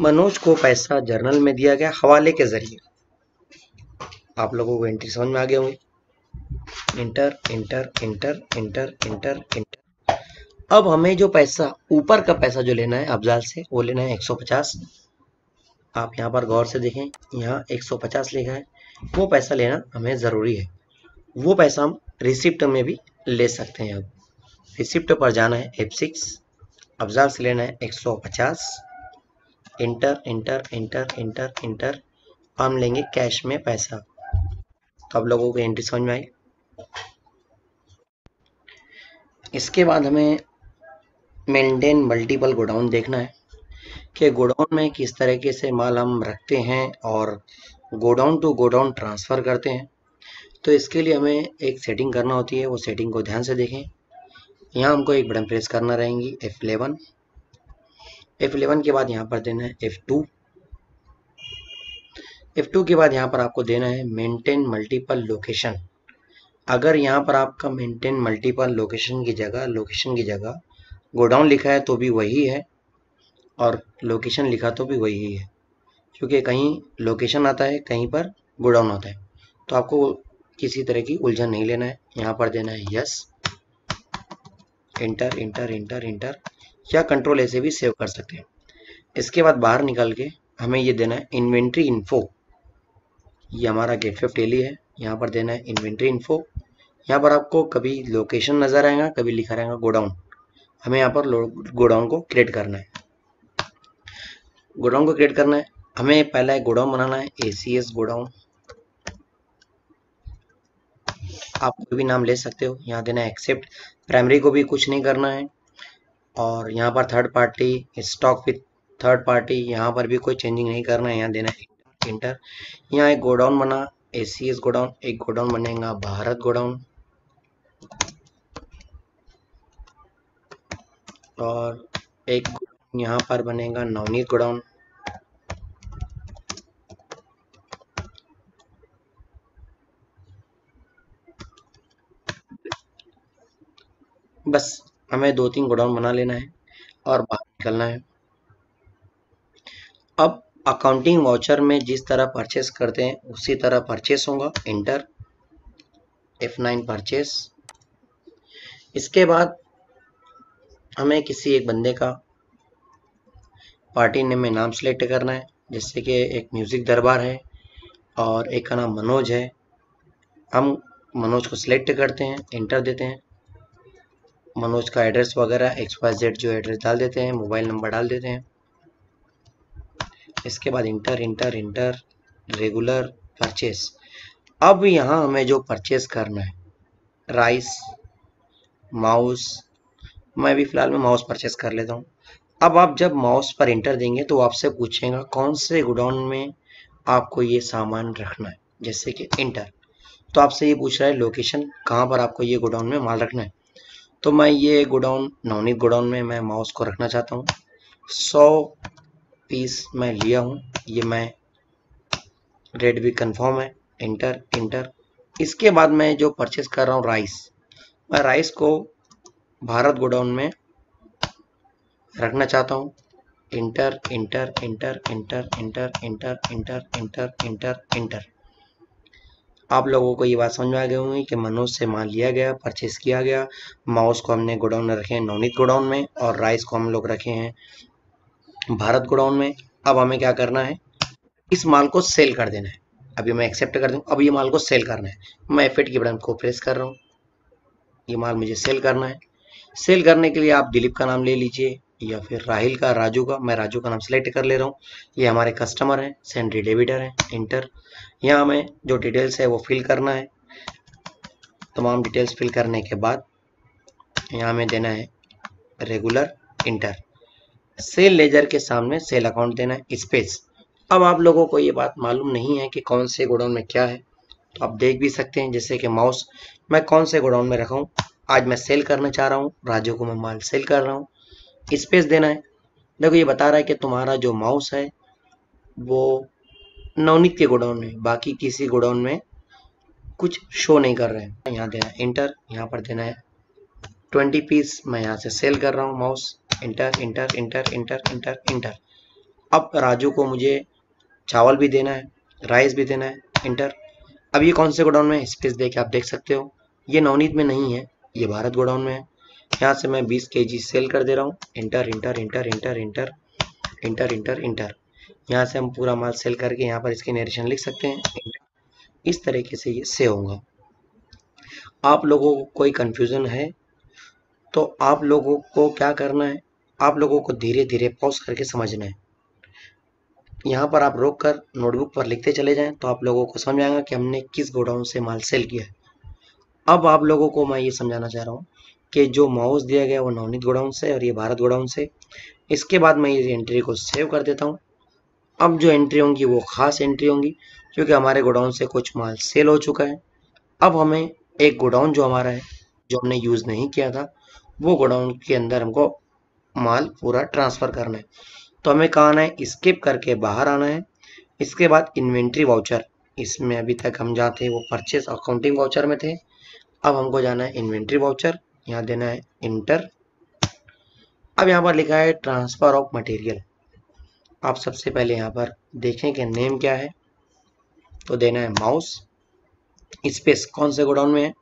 मनोज को पैसा जर्नल में दिया गया हवाले के जरिए। आप लोगों को एंट्री समझ में आ गया होंगे। Inter enter enter enter enter inter. अब हमें जो पैसा, ऊपर का पैसा जो लेना है अफजाल से, वो लेना है 150। आप यहाँ पर गौर से देखें, यहाँ 150 लिखा है। वो पैसा लेना हमें ज़रूरी है। वो पैसा हम रिसिप्ट में भी ले सकते हैं। अब रिसिप्ट पर जाना है F6, अफजाल से लेना है 150। Inter enter enter enter inter. हम लेंगे कैश में पैसा। तो आप लोगों को एंट्री समझ में आई। इसके बाद हमें मेंटेन मल्टीपल गोडाउन देखना है कि गोडाउन में किस तरीके से माल हम रखते हैं और गोडाउन टू गोडाउन ट्रांसफ़र करते हैं। तो इसके लिए हमें एक सेटिंग करना होती है, वो सेटिंग को ध्यान से देखें। यहाँ हमको एक बटन प्रेस करना रहेंगी F11। F11 के बाद यहाँ पर देना है F2। F2 के बाद यहाँ पर आपको देना है मेंटेन मल्टीपल लोकेशन। अगर यहाँ पर आपका मेंटेन मल्टीपल लोकेशन की जगह गोडाउन लिखा है तो भी वही है, और लोकेशन लिखा तो भी वही है, क्योंकि कहीं लोकेशन आता है, कहीं पर गोडाउन आता है। तो आपको किसी तरह की उलझन नहीं लेना है। यहाँ पर देना है yes. Inter enter enter inter, या कंट्रोल ऐसे भी सेव कर सकते हैं। इसके बाद बाहर निकल के हमें ये देना है इन्वेंट्री इन्फो। ये हमारा गेट 50 डेली है। यहाँ पर देना है इन्वेंट्री इन्फो। यहाँ पर आपको कभी लोकेशन नजर आएगा, कभी लिखा रहेगा गोडाउन। हमें यहाँ पर गोडाउन को क्रिएट करना है। गोडाउन को क्रिएट करना है, हमें पहला एक गोडाउन बनाना है, ACS गोडाउन। आप कोई भी नाम ले सकते हो। यहाँ देना है एक्सेप्ट। प्राइमरी को भी कुछ नहीं करना है, और यहाँ पर third party stock with third party, यहाँ पर भी कोई चेंजिंग नहीं करना है। यहाँ देना है इंटर। यहाँ एक गोडाउन बना ACS गोडाउन, एक गोडाउन बनेगा भारत गोडाउन, और एक यहाँ पर बनेगा नवनीत गोडाउन। बस हमें 2-3 गोडाउन बना लेना है और बाहर निकलना है। अब अकाउंटिंग वाउचर में जिस तरह परचेस करते हैं उसी तरह परचेस होगा। Inter F9 purchase. इसके बाद हमें किसी एक बंदे का पार्टी नेम में नाम सेलेक्ट करना है, जैसे कि एक म्यूजिक दरबार है और एक का नाम मनोज है। हम मनोज को सिलेक्ट करते हैं, इंटर देते हैं, मनोज का एड्रेस वगैरह XYZ जो एड्रेस डाल देते हैं, मोबाइल नंबर डाल देते हैं। इसके बाद inter enter inter regular purchase. अब यहाँ हमें जो परचेस करना है, राइस, माउस, मैं भी फिलहाल में माउस परचेस कर लेता हूँ। अब आप जब माउस पर इंटर देंगे तो आपसे पूछेगा कौन से गोडाउन में आपको ये सामान रखना है, जैसे कि इंटर। तो आपसे ये पूछ रहा है लोकेशन कहाँ पर आपको ये गोडाउन में माल रखना है। तो मैं ये गोडाउन नवनीत गोडाउन में मैं माउस को रखना चाहता हूँ। 100 पीस मैं लिया हूँ, ये मैं रेट भी कंफर्म है, इंटर इंटर। इसके बाद मैं जो परचेस कर रहा हूँ राइस, मैं राइस को भारत गोडाउन में रखना चाहता हूँ। Inter enter enter enter enter enter enter enter enter inter. आप लोगों को ये बात समझ में आ गई होंगी कि मनोज से माल लिया गया, परचेस किया गया। माउस को हमने गोडाउन में रखे हैं नवनीत गोडाउन में और राइस को हम लोग रखे हैं भारत गोडाउन में। अब हमें क्या करना है, इस माल को सेल कर देना है। अभी मैं एक्सेप्ट कर दूं, अब ये माल को सेल करना है। मैं F8 की बटन को प्रेस कर रहा हूँ, ये माल मुझे सेल करना है। सेल करने के लिए आप दिलीप का नाम ले लीजिए या फिर राहिल का, राजू का। मैं राजू का नाम सेलेक्ट कर ले रहा हूँ। ये हमारे कस्टमर हैं, सेंड्री डेबिटर है, इंटर। यहाँ हमें जो डिटेल्स है वो फिल करना है। तमाम डिटेल्स फिल करने के बाद यहाँ हमें देना है रेगुलर, इंटर। सेल लेजर के सामने सेल अकाउंट देना है, स्पेस। अब आप लोगों को ये बात मालूम नहीं है कि कौन से गोडाउन में क्या है, तो आप देख भी सकते हैं, जैसे कि माउस मैं कौन से गोडाउन में रखा हूँ। आज मैं सेल करना चाह रहा हूँ, राजू को मैं माल सेल कर रहा हूँ, स्पेस देना है। देखो ये बता रहा है कि तुम्हारा जो माउस है वो नवनीत के गोडाउन में, बाकी किसी गोडाउन में कुछ शो नहीं कर रहे हैं। यहाँ देना है इंटर, यहाँ पर देना है 20 पीस, मैं यहाँ से सेल कर रहा हूँ mouse, inter enter enter enter enter inter. अब राजू को मुझे चावल भी देना है, राइस भी देना है, इंटर। अब ये कौन से गोडाउन में है, स्पेस दे के आप देख सकते हो, ये नवनीत में नहीं है, ये भारत गोडाउन में है। यहाँ से मैं 20 kg सेल कर दे रहा हूँ, inter enter enter enter enter enter enter inter. यहाँ से हम पूरा माल सेल करके यहाँ पर इसके नरेशन लिख सकते हैं, इंटर। इस तरीके से ये सेव होगा। आप लोगों को कोई कंफ्यूजन है तो आप लोगों को क्या करना है, आप लोगों को धीरे धीरे पॉज करके समझना है। यहाँ पर आप रोक कर नोटबुक पर लिखते चले जाएं तो आप लोगों को समझ आएगा कि हमने किस गोडाउन से माल सेल किया है। अब आप लोगों को मैं ये समझाना चाह रहा हूँ कि जो माउस दिया गया वो नवनीत गोडाउन से और ये भारत गोडाउन से। इसके बाद मैं ये एंट्री को सेव कर देता हूँ। अब जो एंट्री होंगी वो खास एंट्री होंगी, क्योंकि हमारे गोडाउन से कुछ माल सेल हो चुका है। अब हमें एक गोडाउन जो हमारा है, जो हमने यूज़ नहीं किया था, वो गोडाउन के अंदर हमको माल पूरा ट्रांसफ़र करना है। तो हमें कहाँ आना है, स्किप करके बाहर आना है। इसके बाद इन्वेंट्री वाउचर, इसमें अभी तक हम जहाँ थे वो परचेस अकाउंटिंग वाउचर में थे। अब हमको जाना है इन्वेंट्री वाउचर, यहाँ देना है इंटर। अब यहाँ पर लिखा है ट्रांसफ़र ऑफ मटेरियल। आप सबसे पहले यहाँ पर देखें कि नेम क्या है, तो देना है माउस, स्पेस कौन से गोडाउन में है,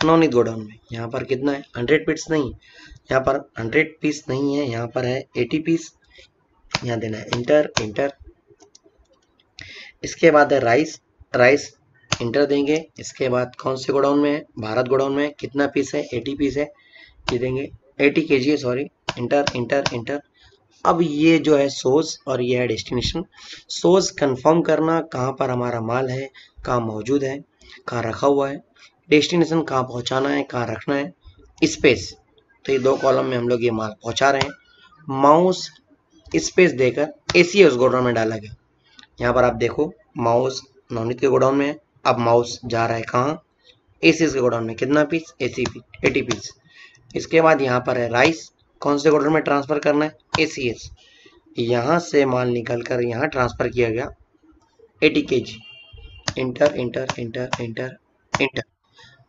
नवनीत गोडाउन में। यहाँ पर कितना है, 100 पीस नहीं, यहाँ पर 100 पीस नहीं है, यहाँ पर है 80 पीस। यहाँ देना है इंटर इंटर। इसके बाद है राइस, राइस इंटर देंगे। इसके बाद कौन से गोडाउन में है, भारत गोडाउन में। कितना पीस है, 80 पीस है, ये देंगे 80 kg है, सॉरी, इंटर इंटर इंटर। अब ये जो है सोर्स और ये है डेस्टिनेशन। सोर्स कंफर्म करना कहाँ पर हमारा माल है, कहाँ मौजूद है, कहाँ रखा हुआ है। डेस्टिनेशन कहाँ पहुँचाना है, कहाँ रखना है, स्पेस। तो ये 2 कॉलम में हम लोग ये माल पहुँचा रहे हैं। माउस स्पेस देकर ACS गोडाउन में डाला गया। यहाँ पर आप देखो माउस नवनीत के गोडाउन में है। अब माउस जा रहा है कहाँ, ACS के गोडाउन में। कितना पीस, 80 पीस। इसके बाद यहाँ पर है राइस, कौन से गोडाउन में ट्रांसफ़र करना है, ACS। यहाँ से माल निकल कर यहाँ ट्रांसफ़र किया गया 80 kg, inter enter enter enter inter.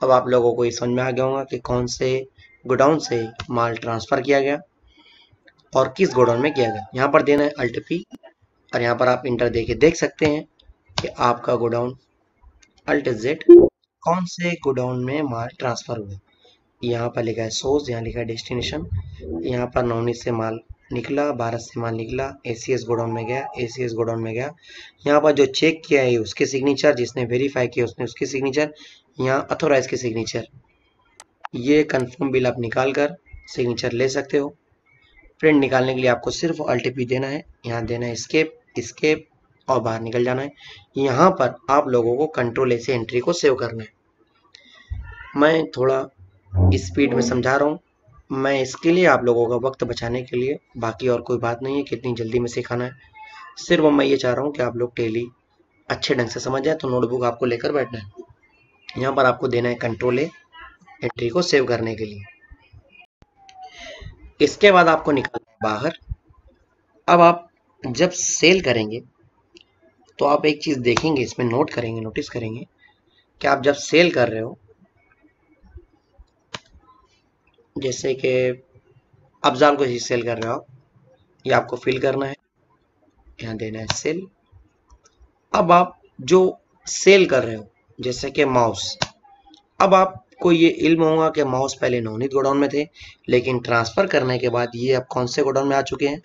अब आप लोगों को ये समझ में आ गया होगा कि कौन से गोडाउन से माल ट्रांसफर किया गया और किस गोडाउन में किया गया। यहाँ पर देना है अल्ट पी और यहाँ पर आप इंटर देके देख सकते हैं कि आपका गोडाउन अल्ट जेड कौन से गोडाउन में माल ट्रांसफर हुआ। यहाँ पर लिखा है सोर्स, यहाँ लिखा है डेस्टिनेशन। यहाँ पर नवनीत से माल निकला, भारत से माल निकला, एसीएस गोडाउन में गया, एसीएस गोडाउन में गया। यहाँ पर जो चेक किया है उसके सिग्नेचर, जिसने वेरीफाई किया उसने उसके सिग्नेचर, यहाँ अथोराइज के सिग्नेचर। ये कंफर्म बिल आप निकाल कर सिग्नेचर ले सकते हो। प्रिंट निकालने के लिए आपको सिर्फ अल्ट पी देना है, यहाँ देना है एस्केप, एस्केप और बाहर निकल जाना है। यहाँ पर आप लोगों को कंट्रोल ए से एंट्री को सेव करना है। मैं थोड़ा स्पीड में समझा रहा हूँ, मैं इसके लिए आप लोगों का वक्त बचाने के लिए, बाकी और कोई बात नहीं है कितनी जल्दी में सिखाना है। सिर्फ मैं ये चाह रहा हूँ कि आप लोग टेली अच्छे ढंग से समझ जाए, तो नोटबुक आपको लेकर बैठना है। यहाँ पर आपको देना है कंट्रोल ए एंट्री को सेव करने के लिए। इसके बाद आपको निकालना है बाहर। अब आप जब सेल करेंगे तो आप एक चीज देखेंगे, इसमें नोट करेंगे, नोटिस करेंगे कि आप जब सेल कर रहे हो, जैसे कि अफजाल को सेल कर रहे हो आप, ये आपको फिल करना है, यहाँ देना है सेल। अब आप जो सेल कर रहे हो जैसे कि माउस, अब आपको ये इल्म होगा कि माउस पहले नवनीत गोडाउन में थे, लेकिन ट्रांसफर करने के बाद ये अब कौन से गोडाउन में आ चुके हैं,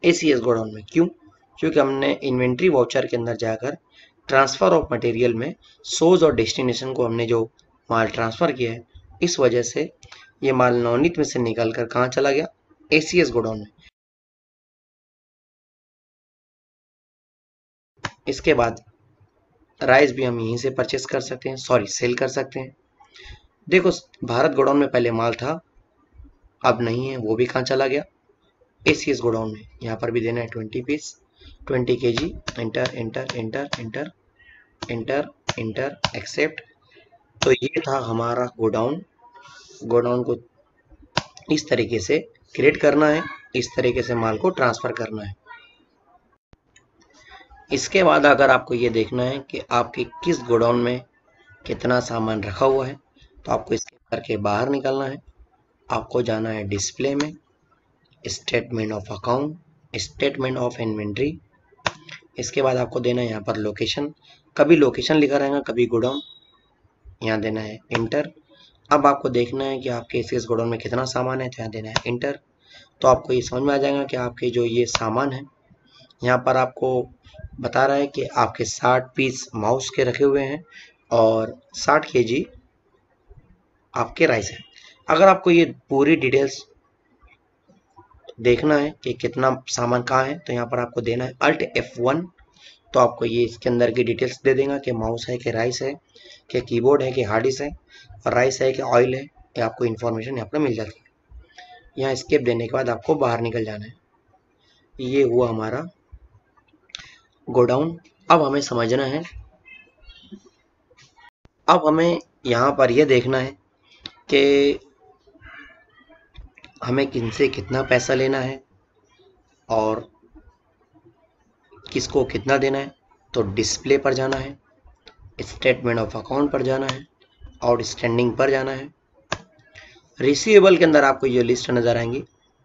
एसीएस गोडाउन में। क्यों? क्योंकि हमने इन्वेंट्री वाउचर के अंदर जाकर ट्रांसफर ऑफ मटेरियल में सोर्स और डेस्टिनेशन को हमने जो माल ट्रांसफर किया है, इस वजह से ये माल नवनीत में से निकल कर कहाँ चला गया, एसीएस गोडाउन में। इसके बाद राइस भी हम यहीं से परचेस कर सकते हैं, सॉरी सेल कर सकते हैं। देखो भारत गोडाउन में पहले माल था, अब नहीं है, वो भी कहाँ चला गया, एसीएस गोडाउन में। यहाँ पर भी देना है 20 piece, 20 kg, enter enter enter enter enter enter accept. तो ये था हमारा गोडाउन। गोडाउन को इस तरीके से क्रिएट करना है, इस तरीके से माल को ट्रांसफर करना है। इसके बाद अगर आपको ये देखना है कि आपके किस गोडाउन में कितना सामान रखा हुआ है, तो आपको इसके करके बाहर निकलना है। आपको जाना है डिस्प्ले में, statement of account, statement of inventory. इसके बाद आपको देना है यहाँ पर लोकेशन, कभी लोकेशन लिखा रहेगा कभी गोडाउन, यहाँ देना है इंटर। अब आपको देखना है कि आपके इस गोडाउन में कितना सामान है, तो यहाँ देना है इंटर। तो आपको ये समझ में आ जाएगा कि आपके जो ये सामान है, यहाँ पर आपको बता रहा है कि आपके 60 पीस माउस के रखे हुए हैं और 60 kg आपके राइस है। अगर आपको ये पूरी डिटेल्स देखना है कि कितना सामान कहाँ है, तो यहाँ पर आपको देना है अल्ट F1। तो आपको ये इसके अंदर की डिटेल्स दे देगा कि माउस है कि राइस है कि कीबोर्ड है कि हार्ड डिस्क है, और राइस है कि ऑयल है, ये आपको इन्फॉर्मेशन यहाँ पर मिल जाती है। यहाँ स्केप देने के बाद आपको बाहर निकल जाना है। ये हुआ हमारा गोडाउन। अब हमें समझना है, अब हमें यहाँ पर यह देखना है कि हमें किनसे कितना पैसा लेना है और किसको कितना देना है। तो डिस्प्ले पर जाना है, स्टेटमेंट ऑफ अकाउंट पर जाना है, आउटस्टैंडिंग पर जाना है। रिसीवेबल के अंदर आपको ये लिस्ट नज़र आएंगी,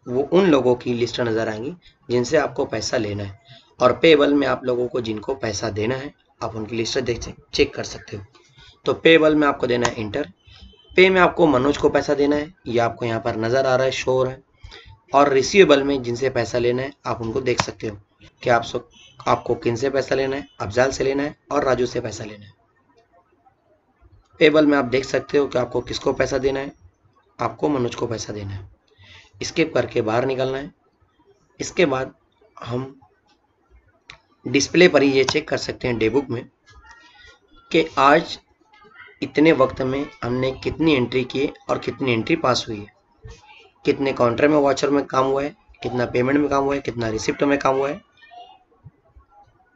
वो उन लोगों की लिस्ट नज़र आएंगी जिनसे आपको पैसा लेना है, और पेबल में आप लोगों को जिनको पैसा देना है आप उनकी लिस्ट चेक कर सकते हो। तो पेबल में आपको देना है इंटर। पे में आपको मनोज को पैसा देना है, ये आपको यहाँ पर नज़र आ रहा है, शो हो रहा है। और रिसीवेबल में जिनसे पैसा लेना है आप उनको देख सकते हो कि आपको किन से पैसा लेना है, अफजाल से लेना है और राजू से पैसा लेना है। पेबल में आप देख सकते हो कि आपको किसको पैसा देना है, आपको मनोज को पैसा देना है। स्किप करके बाहर निकलना है। इसके बाद हम डिस्प्ले पर ही ये चेक कर सकते हैं डेबुक में कि आज इतने वक्त में हमने कितनी एंट्री की और कितनी एंट्री पास हुई है, कितने काउंटर में वॉचर में काम हुआ है, कितना पेमेंट में काम हुआ है, कितना रिसिप्ट में काम हुआ है।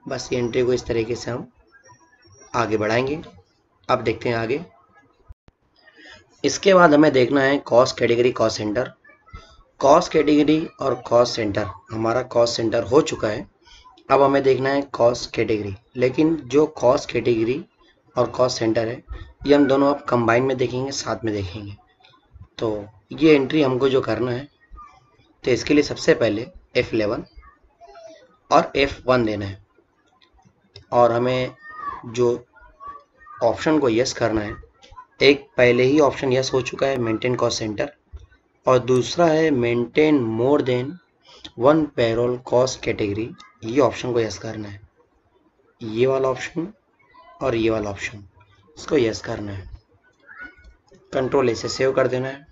बस ये एंट्री को इस तरीके से हम आगे बढ़ाएंगे। अब देखते हैं आगे। इसके बाद हमें देखना है cost category, cost centre. Cost category और कॉस्ट सेंटर, हमारा कॉस्ट सेंटर हो चुका है। अब हमें देखना है कॉस्ट कैटेगरी, लेकिन जो कॉस्ट कैटेगरी और कॉस्ट सेंटर है ये हम दोनों अब कंबाइन में देखेंगे, साथ में देखेंगे। तो ये एंट्री हमको जो करना है, तो इसके लिए सबसे पहले F11 और F1 देना है, और हमें जो ऑप्शन को यस करना है, एक पहले ही ऑप्शन यस हो चुका है मेंटेन कॉस्ट सेंटर, और दूसरा है maintain more than 1 payroll cost category. ये ऑप्शन को यस करना है, ये वाला ऑप्शन और ये वाला ऑप्शन, इसको यस करना है। कंट्रोल ए से सेव कर देना है,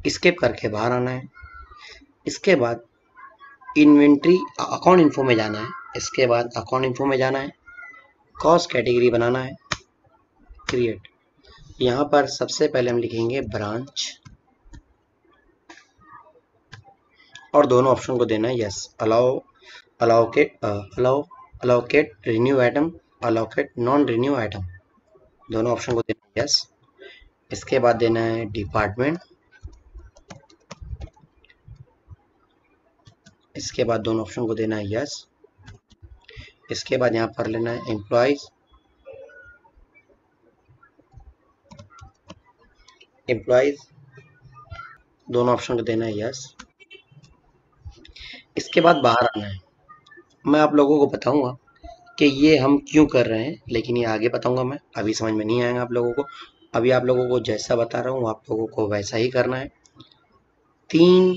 स्किप करके बाहर आना है। इसके बाद इन्वेंट्री अकाउंट इन्फो में जाना है, इसके बाद अकाउंट इन्फो में जाना है, कॉस्ट कैटेगरी बनाना है, क्रिएट। यहाँ पर सबसे पहले हम लिखेंगे ब्रांच, और दोनों ऑप्शन को देना है yes. Allocate revenue item, allocate non revenue item, दोनों ऑप्शन को देना है यस। इसके बाद देना है डिपार्टमेंट, इसके बाद दोनों ऑप्शन को देना है यस। इसके बाद यहाँ पर लेना है एम्प्लॉयज, दोनों ऑप्शन को देना है यस। इसके बाद बाहर आना है। मैं आप लोगों को बताऊंगा कि ये हम क्यों कर रहे हैं, लेकिन ये आगे बताऊंगा मैं, अभी समझ में नहीं आएगा आप लोगों को। अभी आप लोगों को जैसा बता रहा हूँ आप लोगों को वैसा ही करना है। 3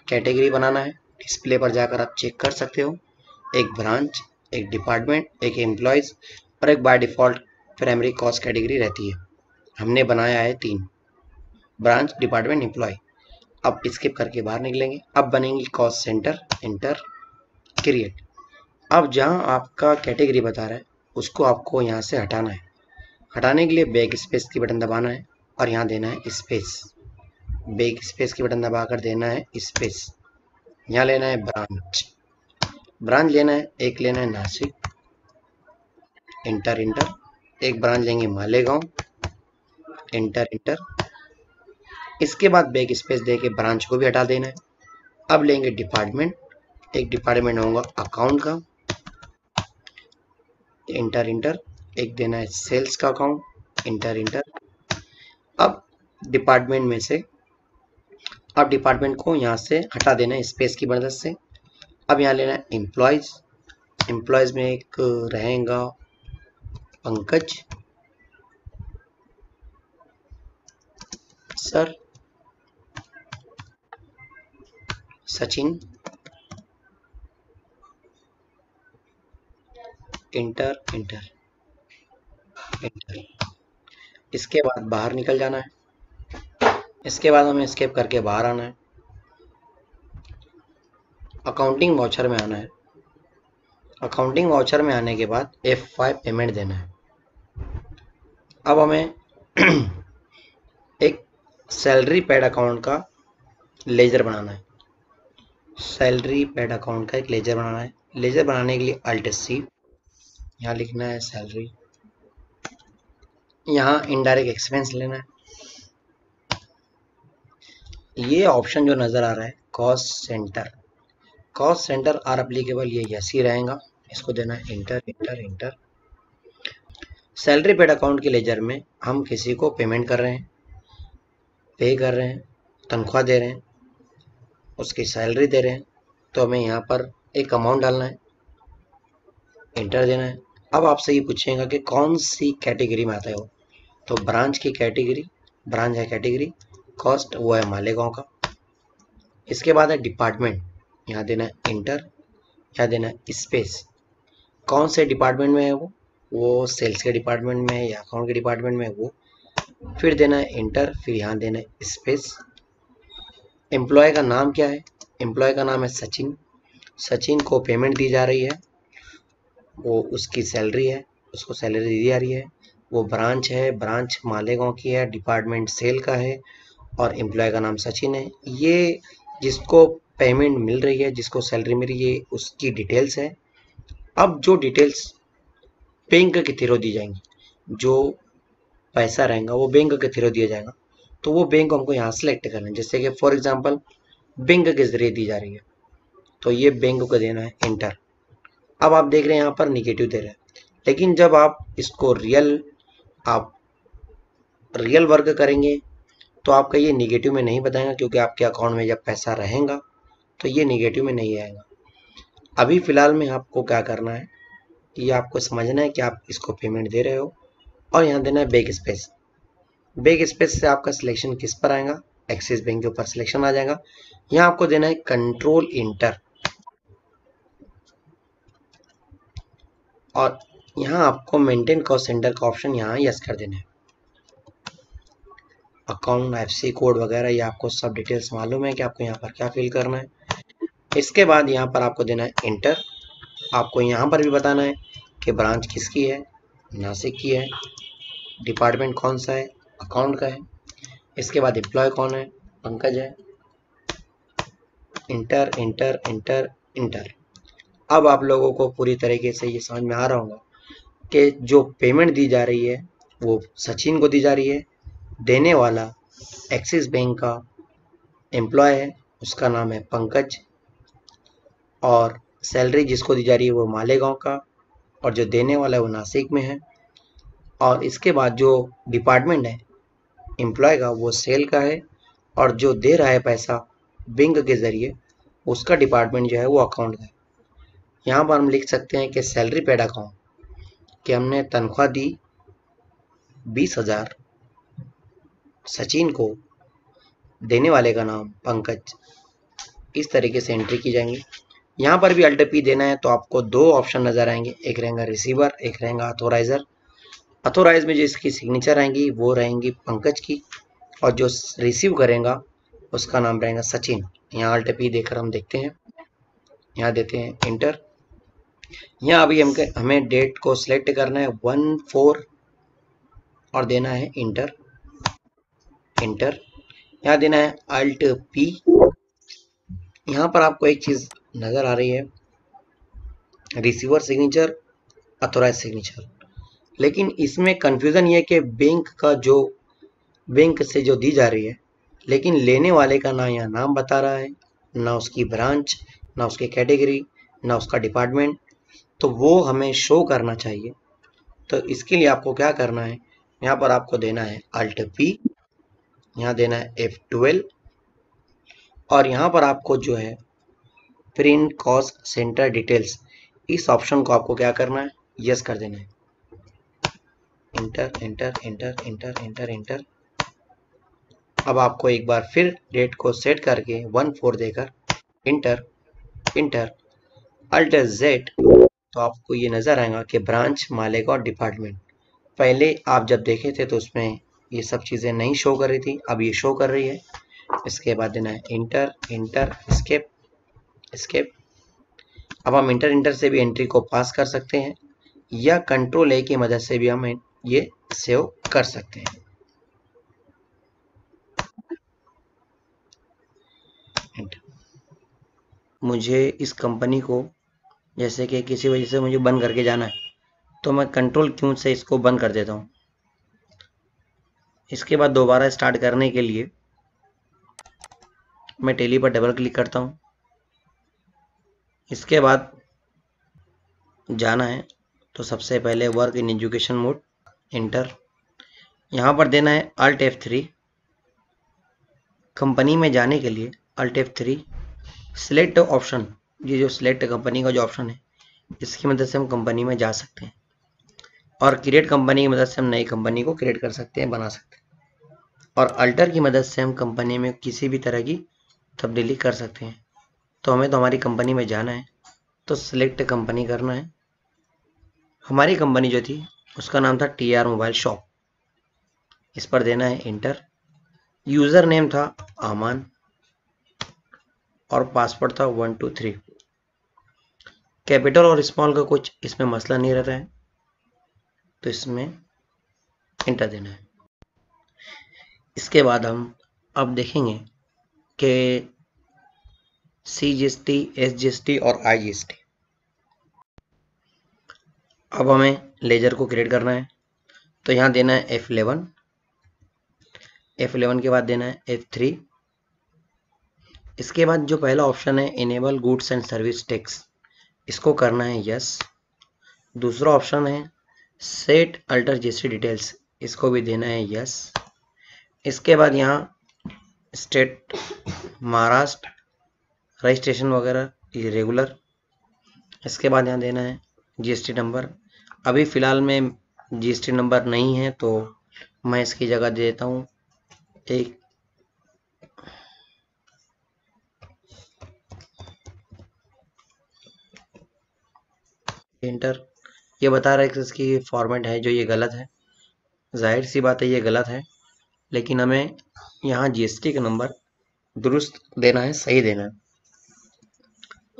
कैटेगरी बनाना है, डिस्प्ले पर जाकर आप चेक कर सकते हो, एक ब्रांच, एक डिपार्टमेंट, एक एम्प्लॉयज, और एक by default primary cost category रहती है। हमने बनाया है 3, ब्रांच, डिपार्टमेंट, एम्प्लॉय। अब स्किप करके बाहर निकलेंगे, अब बनेंगी कॉस्ट सेंटर, एंटर, क्रिएट। अब जहां आपका कैटेगरी बता रहा है उसको आपको यहां से हटाना है। हटाने के लिए बैक स्पेस की बटन दबाना है, और यहाँ देना है स्पेस, बैक स्पेस की बटन दबाकर देना है स्पेस। यहाँ लेना है ब्रांच लेना है, एक लेना है नासिक, इंटर इंटर, एक ब्रांच लेंगे मालेगांव, इंटर इंटर। इसके बाद बैक स्पेस दे के ब्रांच को भी हटा देना है। अब लेंगे डिपार्टमेंट, एक डिपार्टमेंट होगा अकाउंट का, इंटर इंटर, एक देना है सेल्स का अकाउंट, इंटर इंटर। अब डिपार्टमेंट में से, अब डिपार्टमेंट को यहाँ से हटा देना है स्पेस की मदद से। अब यहाँ लेना है एम्प्लॉयज, एम्प्लॉयज में एक रहेगा Pankaj sir, Sachin, inter enter inter. इसके बाद बाहर निकल जाना है। इसके बाद हमें एस्केप करके बाहर आना है, अकाउंटिंग वाउचर में आना है। अकाउंटिंग वाउचर में आने के बाद F5 पेमेंट देना है। अब हमें एक सैलरी पेड अकाउंट का लेजर बनाना है, सैलरी पेड अकाउंट का एक लेजर बनाना है। लेजर बनाने के लिए Alt C, यहाँ लिखना है सैलरी, यहाँ इनडायरेक्ट एक्सपेंस लेना है। ये ऑप्शन जो नजर आ रहा है कॉस्ट सेंटर आर एप्लीकेबल, ये यस ही रहेगा, इसको देना है enter enter inter. Salary paid account के लेजर में हम किसी को पेमेंट कर रहे हैं, पे कर रहे हैं, तनख्वाह दे रहे हैं, उसकी सैलरी दे रहे हैं, तो हमें यहाँ पर एक अमाउंट डालना है, इंटर देना है। अब आपसे ये पूछेगा कि कौन सी कैटेगरी में आता है वो, तो ब्रांच की कैटेगरी, ब्रांच है कैटेगरी, कॉस्ट वो है मालेगांव का। इसके बाद है डिपार्टमेंट, यहाँ देना है इंटर, यहाँ देना है स्पेस, कौन से डिपार्टमेंट में है वो सेल्स के डिपार्टमेंट में है या अकाउंट के डिपार्टमेंट में है वो, फिर देना है इंटर, फिर यहाँ देना है स्पेस। एम्प्लॉय का नाम क्या है, एम्प्लॉय का नाम है सचिन, सचिन को पेमेंट दी जा रही है, वो उसकी सैलरी है, उसको सैलरी दी जा रही है। वो ब्रांच है, ब्रांच मालेगांव की है, डिपार्टमेंट सेल का है, और एम्प्लॉय का नाम सचिन है। ये जिसको पेमेंट मिल रही है, जिसको सैलरी मिल रही है, उसकी डिटेल्स है। अब जो डिटेल्स बैंक के थ्रू दी जाएंगी, जो पैसा रहेगा वो बैंक के थ्रू दिया जाएगा, तो वो बैंक हमको यहाँ सेलेक्ट करना है। जैसे कि फॉर एग्जांपल बैंक के जरिए दी जा रही है, तो ये बैंक को देना है इंटर। अब आप देख रहे हैं यहाँ पर निगेटिव दे रहे हैं, लेकिन जब आप इसको रियल वर्क करेंगे तो आपका ये निगेटिव में नहीं बताएगा, क्योंकि आपके अकाउंट में जब पैसा रहेगा तो ये निगेटिव में नहीं आएगा। अभी फ़िलहाल में आपको क्या करना है, ये आपको समझना है कि आप इसको पेमेंट दे रहे हो, और यहाँ देना है बैक स्पेस। बैक स्पेस से आपका सिलेक्शन किस पर आएगा, एक्सिस बैंक के ऊपर सिलेक्शन आ जाएगा। यहाँ आपको देना है कंट्रोल इंटर, और यहाँ आपको मेंटेन कॉस्ट सेंटर का ऑप्शन यहाँ यस कर देना है। अकाउंट, एफसी कोड वगैरह ये आपको सब डिटेल्स मालूम है कि आपको यहाँ पर क्या फिल करना है। इसके बाद यहाँ पर आपको देना है इंटर। आपको यहाँ पर भी बताना है कि ब्रांच किसकी है, नासिक की है, डिपार्टमेंट कौन सा है, अकाउंट का है। इसके बाद एम्प्लॉय कौन है, पंकज है। Enter enter enter inter. अब आप लोगों को पूरी तरीके से ये समझ में आ रहा होगा कि जो पेमेंट दी जा रही है वो सचिन को दी जा रही है। देने वाला एक्सिस बैंक का एम्प्लॉय है, उसका नाम है पंकज, और सैलरी जिसको दी जा रही है वो मालेगांव का, और जो देने वाला है वो नासिक में है। और इसके बाद जो डिपार्टमेंट है एम्प्लॉय का वो सेल का है, और जो दे रहा है पैसा बैंक के ज़रिए उसका डिपार्टमेंट जो है वो अकाउंट का है। यहाँ पर हम लिख सकते हैं कि सैलरी पेड अकाउंट, कि हमने तनख्वाह दी 20,000 सचिन को, देने वाले का नाम पंकज। इस तरीके से एंट्री की जाएंगी। यहाँ पर भी अल्ट पी देना है तो आपको दो ऑप्शन नज़र आएंगे, एक रहेगा रिसीवर, एक रहेगा अथोराइज़र। अथोराइज में जिसकी सिग्नेचर आएंगी वो रहेंगी पंकज की, और जो रिसीव करेगा उसका नाम रहेगा सचिन। यहाँ अल्ट पी देकर हम देखते हैं, यहाँ देते हैं इंटर। यहाँ अभी हमें डेट को सिलेक्ट करना है 1/4 और देना है इंटर इंटर। यहाँ देना है अल्ट पी। यहाँ पर आपको एक चीज़ नज़र आ रही है, रिसीवर सिग्नेचर, अथोराइज सिग्नेचर, लेकिन इसमें कन्फ्यूज़न ये है कि बैंक का जो बैंक से जो दी जा रही है, लेकिन लेने वाले का ना यहाँ नाम बता रहा है, ना उसकी ब्रांच, ना उसकी कैटेगरी, ना उसका डिपार्टमेंट, तो वो हमें शो करना चाहिए। तो इसके लिए आपको क्या करना है, यहाँ पर आपको देना है अल्ट पी, यहाँ देना है F12, और यहाँ पर आपको जो है प्रिंट कॉस्ट सेंटर डिटेल्स, इस ऑप्शन को आपको क्या करना है, यस कर देना है। Enter enter enter enter enter inter. अब आपको एक बार फिर डेट को सेट करके 1/4 देकर इंटर इंटर अल्ट Z, तो आपको ये नज़र आएगा कि ब्रांच, मालेगांव और डिपार्टमेंट। पहले आप जब देखे थे तो उसमें ये सब चीज़ें नहीं शो कर रही थी, अब ये शो कर रही है। इसके बाद देना है इंटर इंटर स्केप स्केप। अब हम इंटर इंटर से भी एंट्री को पास कर सकते हैं, या कंट्रोल A की मदद से भी हम ये सेव कर सकते हैं। मुझे इस कंपनी को जैसे कि किसी वजह से मुझे बंद करके जाना है, तो मैं कंट्रोल Q से इसको बंद कर देता हूँ। इसके बाद दोबारा स्टार्ट करने के लिए मैं टेली पर डबल क्लिक करता हूँ। इसके बाद जाना है तो सबसे पहले work in education mode, inter. यहाँ पर देना है अल्ट F3। कंपनी में जाने के लिए अल्ट F3। सिलेक्ट ऑप्शन, ये जो सिलेक्ट कंपनी का जो ऑप्शन है इसकी मदद से हम कंपनी में जा सकते हैं, और क्रिएट कंपनी की मदद से हम नई कंपनी को क्रिएट कर सकते हैं, बना सकते हैं, और अल्टर की मदद से हम कंपनी में किसी भी तरह की तब्दीली कर सकते हैं। तो हमें तो हमारी कंपनी में जाना है तो सिलेक्ट कंपनी करना है। हमारी कंपनी जो थी उसका नाम था TR मोबाइल शॉप, इस पर देना है इंटर। यूज़र नेम था आमान और पासवर्ड था 123। कैपिटल और स्मॉल का कुछ इसमें मसला नहीं रहता है, तो इसमें इंटर देना है। इसके बाद हम अब देखेंगे कि CGST, SGST और IGST। अब हमें लेजर को क्रिएट करना है, तो यहाँ देना है F11। F11 के बाद देना है F3। इसके बाद जो पहला ऑप्शन है enable goods and service tax, इसको करना है यस। दूसरा ऑप्शन है सेट अल्टर GST डिटेल्स, इसको भी देना है यस। इसके बाद यहाँ स्टेट महाराष्ट्र, रजिस्ट्रेशन वगैरह ये रेगुलर। इसके बाद यहाँ देना है जीएसटी नंबर। अभी फ़िलहाल में जीएसटी नंबर नहीं है तो मैं इसकी जगह दे देता हूँ एक इंटर। ये बता रहा है कि इसकी फॉर्मेट है जो ये गलत है। जाहिर सी बात है ये गलत है, लेकिन हमें यहाँ जीएसटी का नंबर दुरुस्त देना है, सही देना है।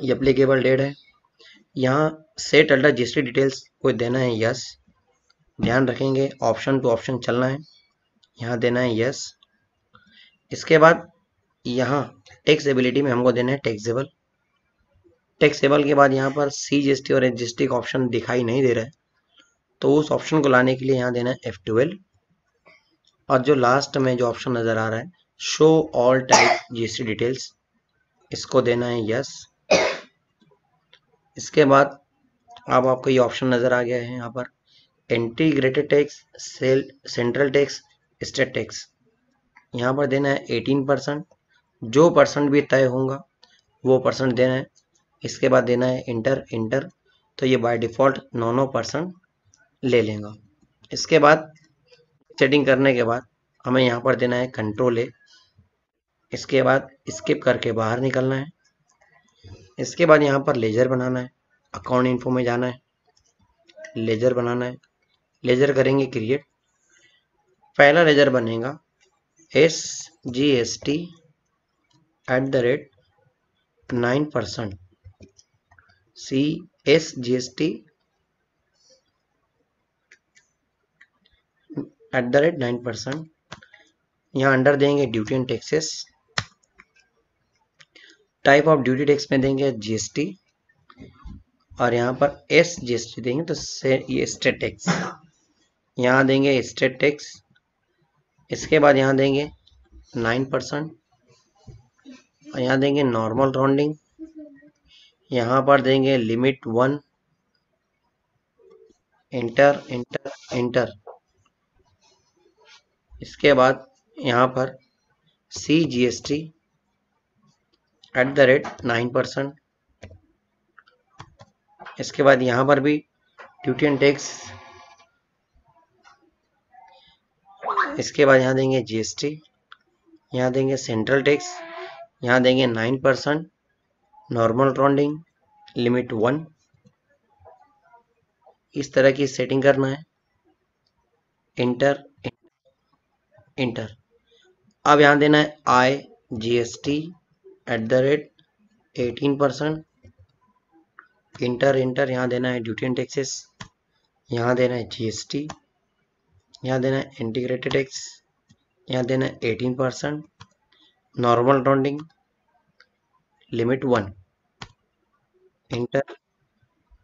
ये एप्लीकेबल डेट है। यहाँ सेट अल्टर जीएसटी डिटेल्स को देना है यस। ध्यान रखेंगे ऑप्शन टू ऑप्शन चलना है, यहाँ देना है यस। इसके बाद यहाँ टैक्सेबिलिटी में हमको देना है टैक्सेबल। टैक्सेबल के बाद यहाँ पर सीजीएसटी और एसजीएसटी का ऑप्शन दिखाई नहीं दे रहा है, तो उस ऑप्शन को लाने के लिए यहाँ देना है F12। और जो लास्ट में जो ऑप्शन नज़र आ रहा है show all type GST details, इसको देना है यस। इसके बाद अब आपको ये ऑप्शन नज़र आ गया है यहाँ पर integrated tax, central tax, state tax. यहाँ पर देना है 18%। जो परसेंट भी तय होगा वो परसेंट देना है। इसके बाद देना है इंटर। तो ये बाय डिफ़ॉल्ट 9% ले लेगा। इसके बाद सेटिंग करने के बाद हमें यहाँ पर देना है कंट्रोल ए। इसके बाद स्किप करके बाहर निकलना है। इसके बाद यहाँ पर लेजर बनाना है, अकाउंट इन्फो में जाना है, लेजर बनाना है। लेजर करेंगे क्रिएट। पहला लेजर बनेगा SGST @9%। SGST @9%। यहाँ अंडर देंगे duty and taxes. Type of duty tax में देंगे जीएसटी और यहाँ पर SGST देंगे तो ये स्टेट टैक्स, यहाँ देंगे स्टेट टैक्स। इसके बाद यहाँ देंगे 9% और यहाँ देंगे नॉर्मल राउंडिंग। यहाँ पर देंगे लिमिट 1। इंटर। इसके बाद यहाँ पर CGST @9%। इसके बाद यहाँ पर भी ड्यूटी एंड टैक्स। इसके बाद यहाँ देंगे जीएसटी, यहाँ देंगे सेंट्रल टैक्स, यहाँ देंगे 9%, नॉर्मल राउंडिंग, लिमिट 1। इस तरह की सेटिंग करना है। इंटर। अब यहाँ देना है IGST @18%। इंटर। यहाँ देना है ड्यूटी एंड टैक्सेस, यहाँ देना है जीएसटी, यहाँ देना है इंटीग्रेटेड टैक्स, यहाँ देना है 18%, नॉर्मल राउंडिंग, लिमिट 1।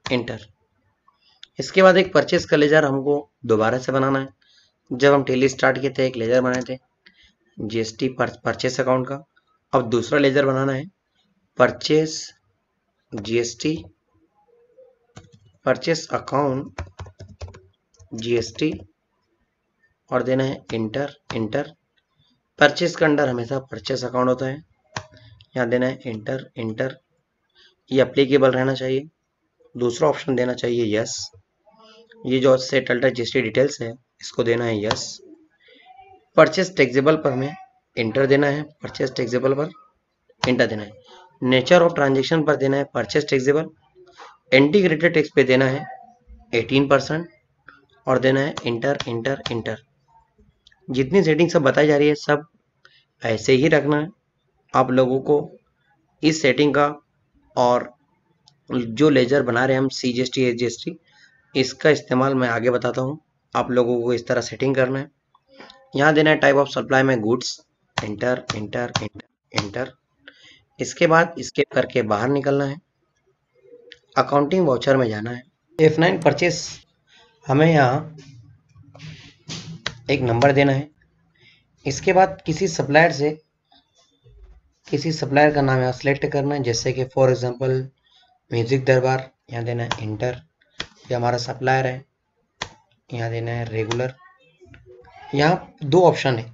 इंटर। इसके बाद एक परचेस का लेजर हमको दोबारा से बनाना है। जब हम टेली स्टार्ट किए थे एक लेजर बनाए थे जीएसटी परचेस अकाउंट का। अब दूसरा लेजर बनाना है purchase GST, purchase account GST और देना है इंटर। परचेस का अंडर हमेशा परचेस अकाउंट होता है, यहाँ देना है इंटर। ये एप्लीकेबल रहना चाहिए। दूसरा ऑप्शन देना चाहिए यस। ये जो सेट अल्टर जीएसटी डिटेल्स है इसको देना है यस। परचेस टैक्सेबल पर हमें इंटर देना है, परचेस टैक्सेबल पर इंटर देना है। नेचर ऑफ ट्रांजेक्शन पर देना है परचेस टैक्सेबल। इंटीग्रेटेड टैक्स पे देना है 18% और देना है इंटर। जितनी सेटिंग सब बताई जा रही है सब ऐसे ही रखना है आप लोगों को। इस सेटिंग का और जो लेजर बना रहे हैं हम CGST SGST, इसका इस्तेमाल मैं आगे बताता हूँ। आप लोगों को इस तरह सेटिंग करना है। यहाँ देना है टाइप ऑफ सप्लाई में गुड्स, इंटर। इसके बाद स्किप करके बाहर निकलना है, अकाउंटिंग वाउचर में जाना है। F9 परचेस हमें यहाँ एक नंबर देना है। इसके बाद किसी सप्लायर का नाम यहाँ सेलेक्ट करना है, जैसे कि फॉर एग्जांपल म्यूजिक दरबार, यहाँ देना है इंटर। ये हमारा सप्लायर है, यहाँ देना है रेगुलर। यहाँ दो ऑप्शन है।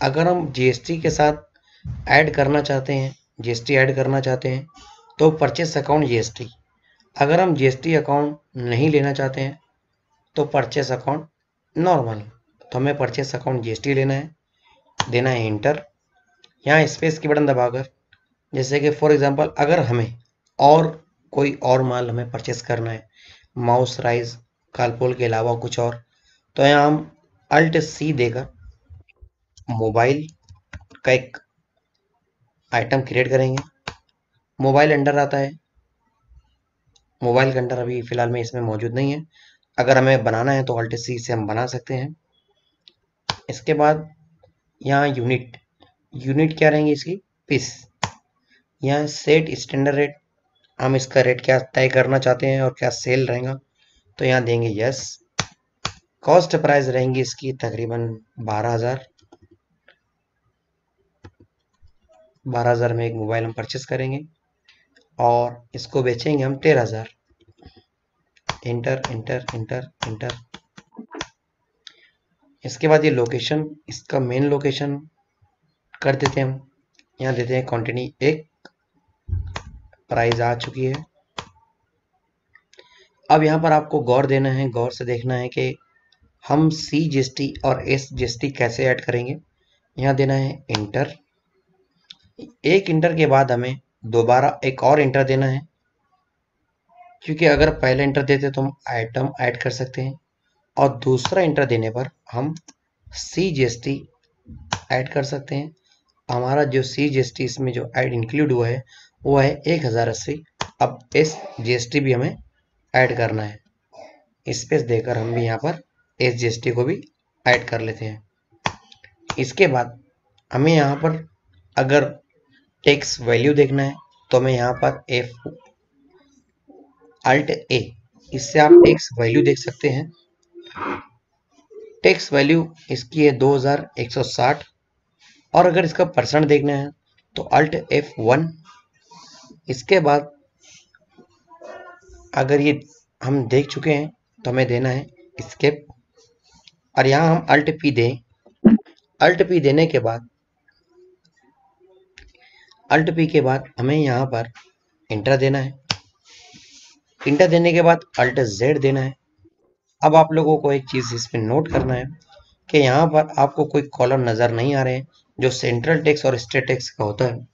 अगर हम जीएसटी के साथ ऐड करना चाहते हैं, जीएसटी ऐड करना चाहते हैं तो परचेस अकाउंट जीएसटी। अगर हम जीएसटी अकाउंट नहीं लेना चाहते हैं तो परचेस अकाउंट नॉर्मल। तो हमें परचेस अकाउंट जीएसटी लेना है, देना है इंटर। यहाँ स्पेस की बटन दबाकर, जैसे कि फॉर एग्जांपल अगर हमें और कोई और माल हमें परचेस करना है, माउस राइज कालपोल के अलावा कुछ और, तो यहाँ हम अल्ट सी देकर मोबाइल का एक आइटम क्रिएट करेंगे। मोबाइल अंडर आता है, मोबाइल के अंडर अभी फिलहाल में इसमें मौजूद नहीं है। अगर हमें बनाना है तो अल्ट सी से हम बना सकते हैं। इसके बाद यहाँ यूनिट, यूनिट क्या रहेंगी इसकी, पीस। यहाँ सेट स्टैंडर्ड रेट, हम इसका रेट क्या तय करना चाहते हैं और क्या सेल रहेगा, तो यहाँ देंगे यस। कॉस्ट प्राइस रहेंगी इसकी तकरीबन 12,000 में एक मोबाइल हम परचेस करेंगे और इसको बेचेंगे हम 13,000। Inter enter enter inter. इसके बाद ये लोकेशन, इसका मेन लोकेशन कर देते हैं हम, यहाँ देते हैं क्वांटिटी 1, प्राइस आ चुकी है। अब यहाँ पर आपको गौर देना है, गौर से देखना है कि हम सी जीएसटी और एस जीएसटी कैसे ऐड करेंगे। यहाँ देना है इंटर। एक इंटर के बाद हमें दोबारा एक और इंटर देना है, क्योंकि अगर पहले इंटर देते तो हम आइटम ऐड कर सकते हैं और दूसरा इंटर देने पर हम सी जीएसटी ऐड कर सकते हैं। हमारा जो सी जीएसटी इसमें जो ऐड इंक्लूड हुआ है वो है 1080। अब एस जीएसटी भी हमें ऐड करना है, स्पेस देकर हम भी यहाँ पर एस जीएसटी को भी ऐड कर लेते हैं। इसके बाद हमें यहाँ पर अगर टैक्स वैल्यू देखना है तो हमें यहाँ पर एफ अल्ट ए, इससे आप टैक्स वैल्यू देख सकते हैं। टैक्स वैल्यू इसकी है 2160 और अगर इसका परसेंट देखना है तो अल्ट F1। इसके बाद अगर ये हम देख चुके हैं तो हमें देना है स्केप और यहाँ हम अल्ट पी दें। अल्ट पी देने के बाद, अल्ट पी के बाद हमें यहाँ पर इंटर देना है। इंटर देने के बाद अल्ट जेड देना है। अब आप लोगों को एक चीज इसमें नोट करना है कि यहाँ पर आपको कोई कॉलम नजर नहीं आ रहे हैं जो सेंट्रल टैक्स और स्टेट टैक्स का होता है।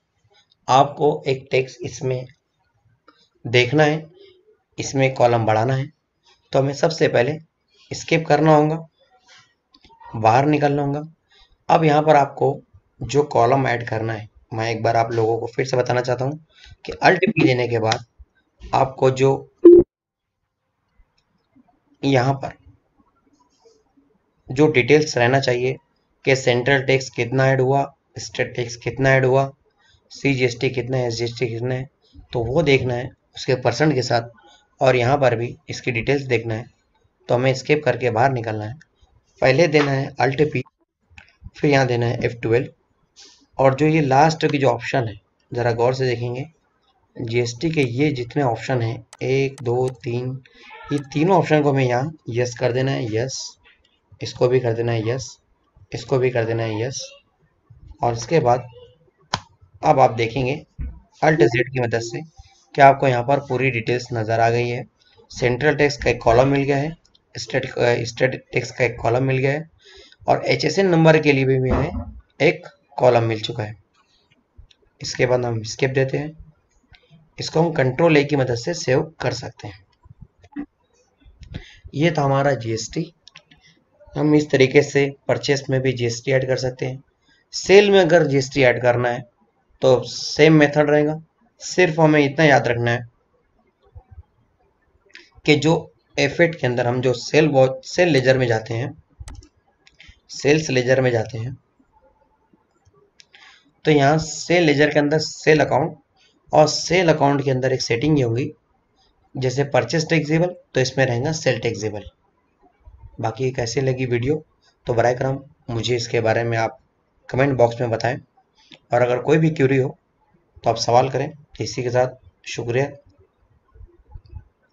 आपको एक टैक्स इसमें देखना है, इसमें कॉलम बढ़ाना है तो हमें सबसे पहले स्किप करना होगा, बाहर निकलना होगा। अब यहाँ पर आपको जो कॉलम ऐड करना है, मैं एक बार आप लोगों को फिर से बताना चाहता हूँ कि अल्ट पी देने के बाद आपको जो यहाँ पर जो डिटेल्स रहना चाहिए कि सेंट्रल टैक्स कितना ऐड हुआ, स्टेट टैक्स कितना ऐड हुआ, सी जीएसटी कितना है, एस जीएसटी कितना है, तो वो देखना है उसके परसेंट के साथ। और यहाँ पर भी इसकी डिटेल्स देखना है तो हमें स्किप करके बाहर निकलना है। पहले देना है अल्ट पी, फिर यहाँ देना है F12 और जो ये लास्ट की जो ऑप्शन है ज़रा गौर से देखेंगे, जीएसटी के ये जितने ऑप्शन हैं 1 2 3, ये तीनों ऑप्शन को हमें यहाँ यस कर देना है, यस। इसको भी कर देना है यस, इसको भी कर देना है यस। और इसके बाद अब आप देखेंगे अल्ट जेड की मदद से कि आपको यहाँ पर पूरी डिटेल्स नज़र आ गई है। सेंट्रल टैक्स का एक कॉलम मिल गया है, स्टेट टैक्स का एक कॉलम मिल गया है और HSN नंबर के लिए भी हमें एक कॉलम मिल चुका है। इसके बाद हम स्किप देते हैं, इसको हम कंट्रोल ए की मदद से सेव कर सकते हैं। ये था हमारा जीएसटी। हम इस तरीके से परचेस में भी जीएसटी ऐड कर सकते हैं। सेल में अगर जीएसटी ऐड करना है तो सेम मेथड रहेगा, सिर्फ हमें इतना याद रखना है कि जो F8 के अंदर हम जो सेल लेजर में जाते हैं, सेल्स लेजर में जाते हैं तो यहाँ सेल लेजर के अंदर सेल अकाउंट और सेल अकाउंट के अंदर एक सेटिंग ये होगी, जैसे परचेस टैक्सेबल तो इसमें रहेगा सेल टैक्सेबल। बाकी कैसे लगी वीडियो तो बराए करम मुझे इसके बारे में आप कमेंट बॉक्स में बताएं और अगर कोई भी क्यूरी हो तो आप सवाल करें। इसी के साथ शुक्रिया,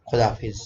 खुदा हाफिज़।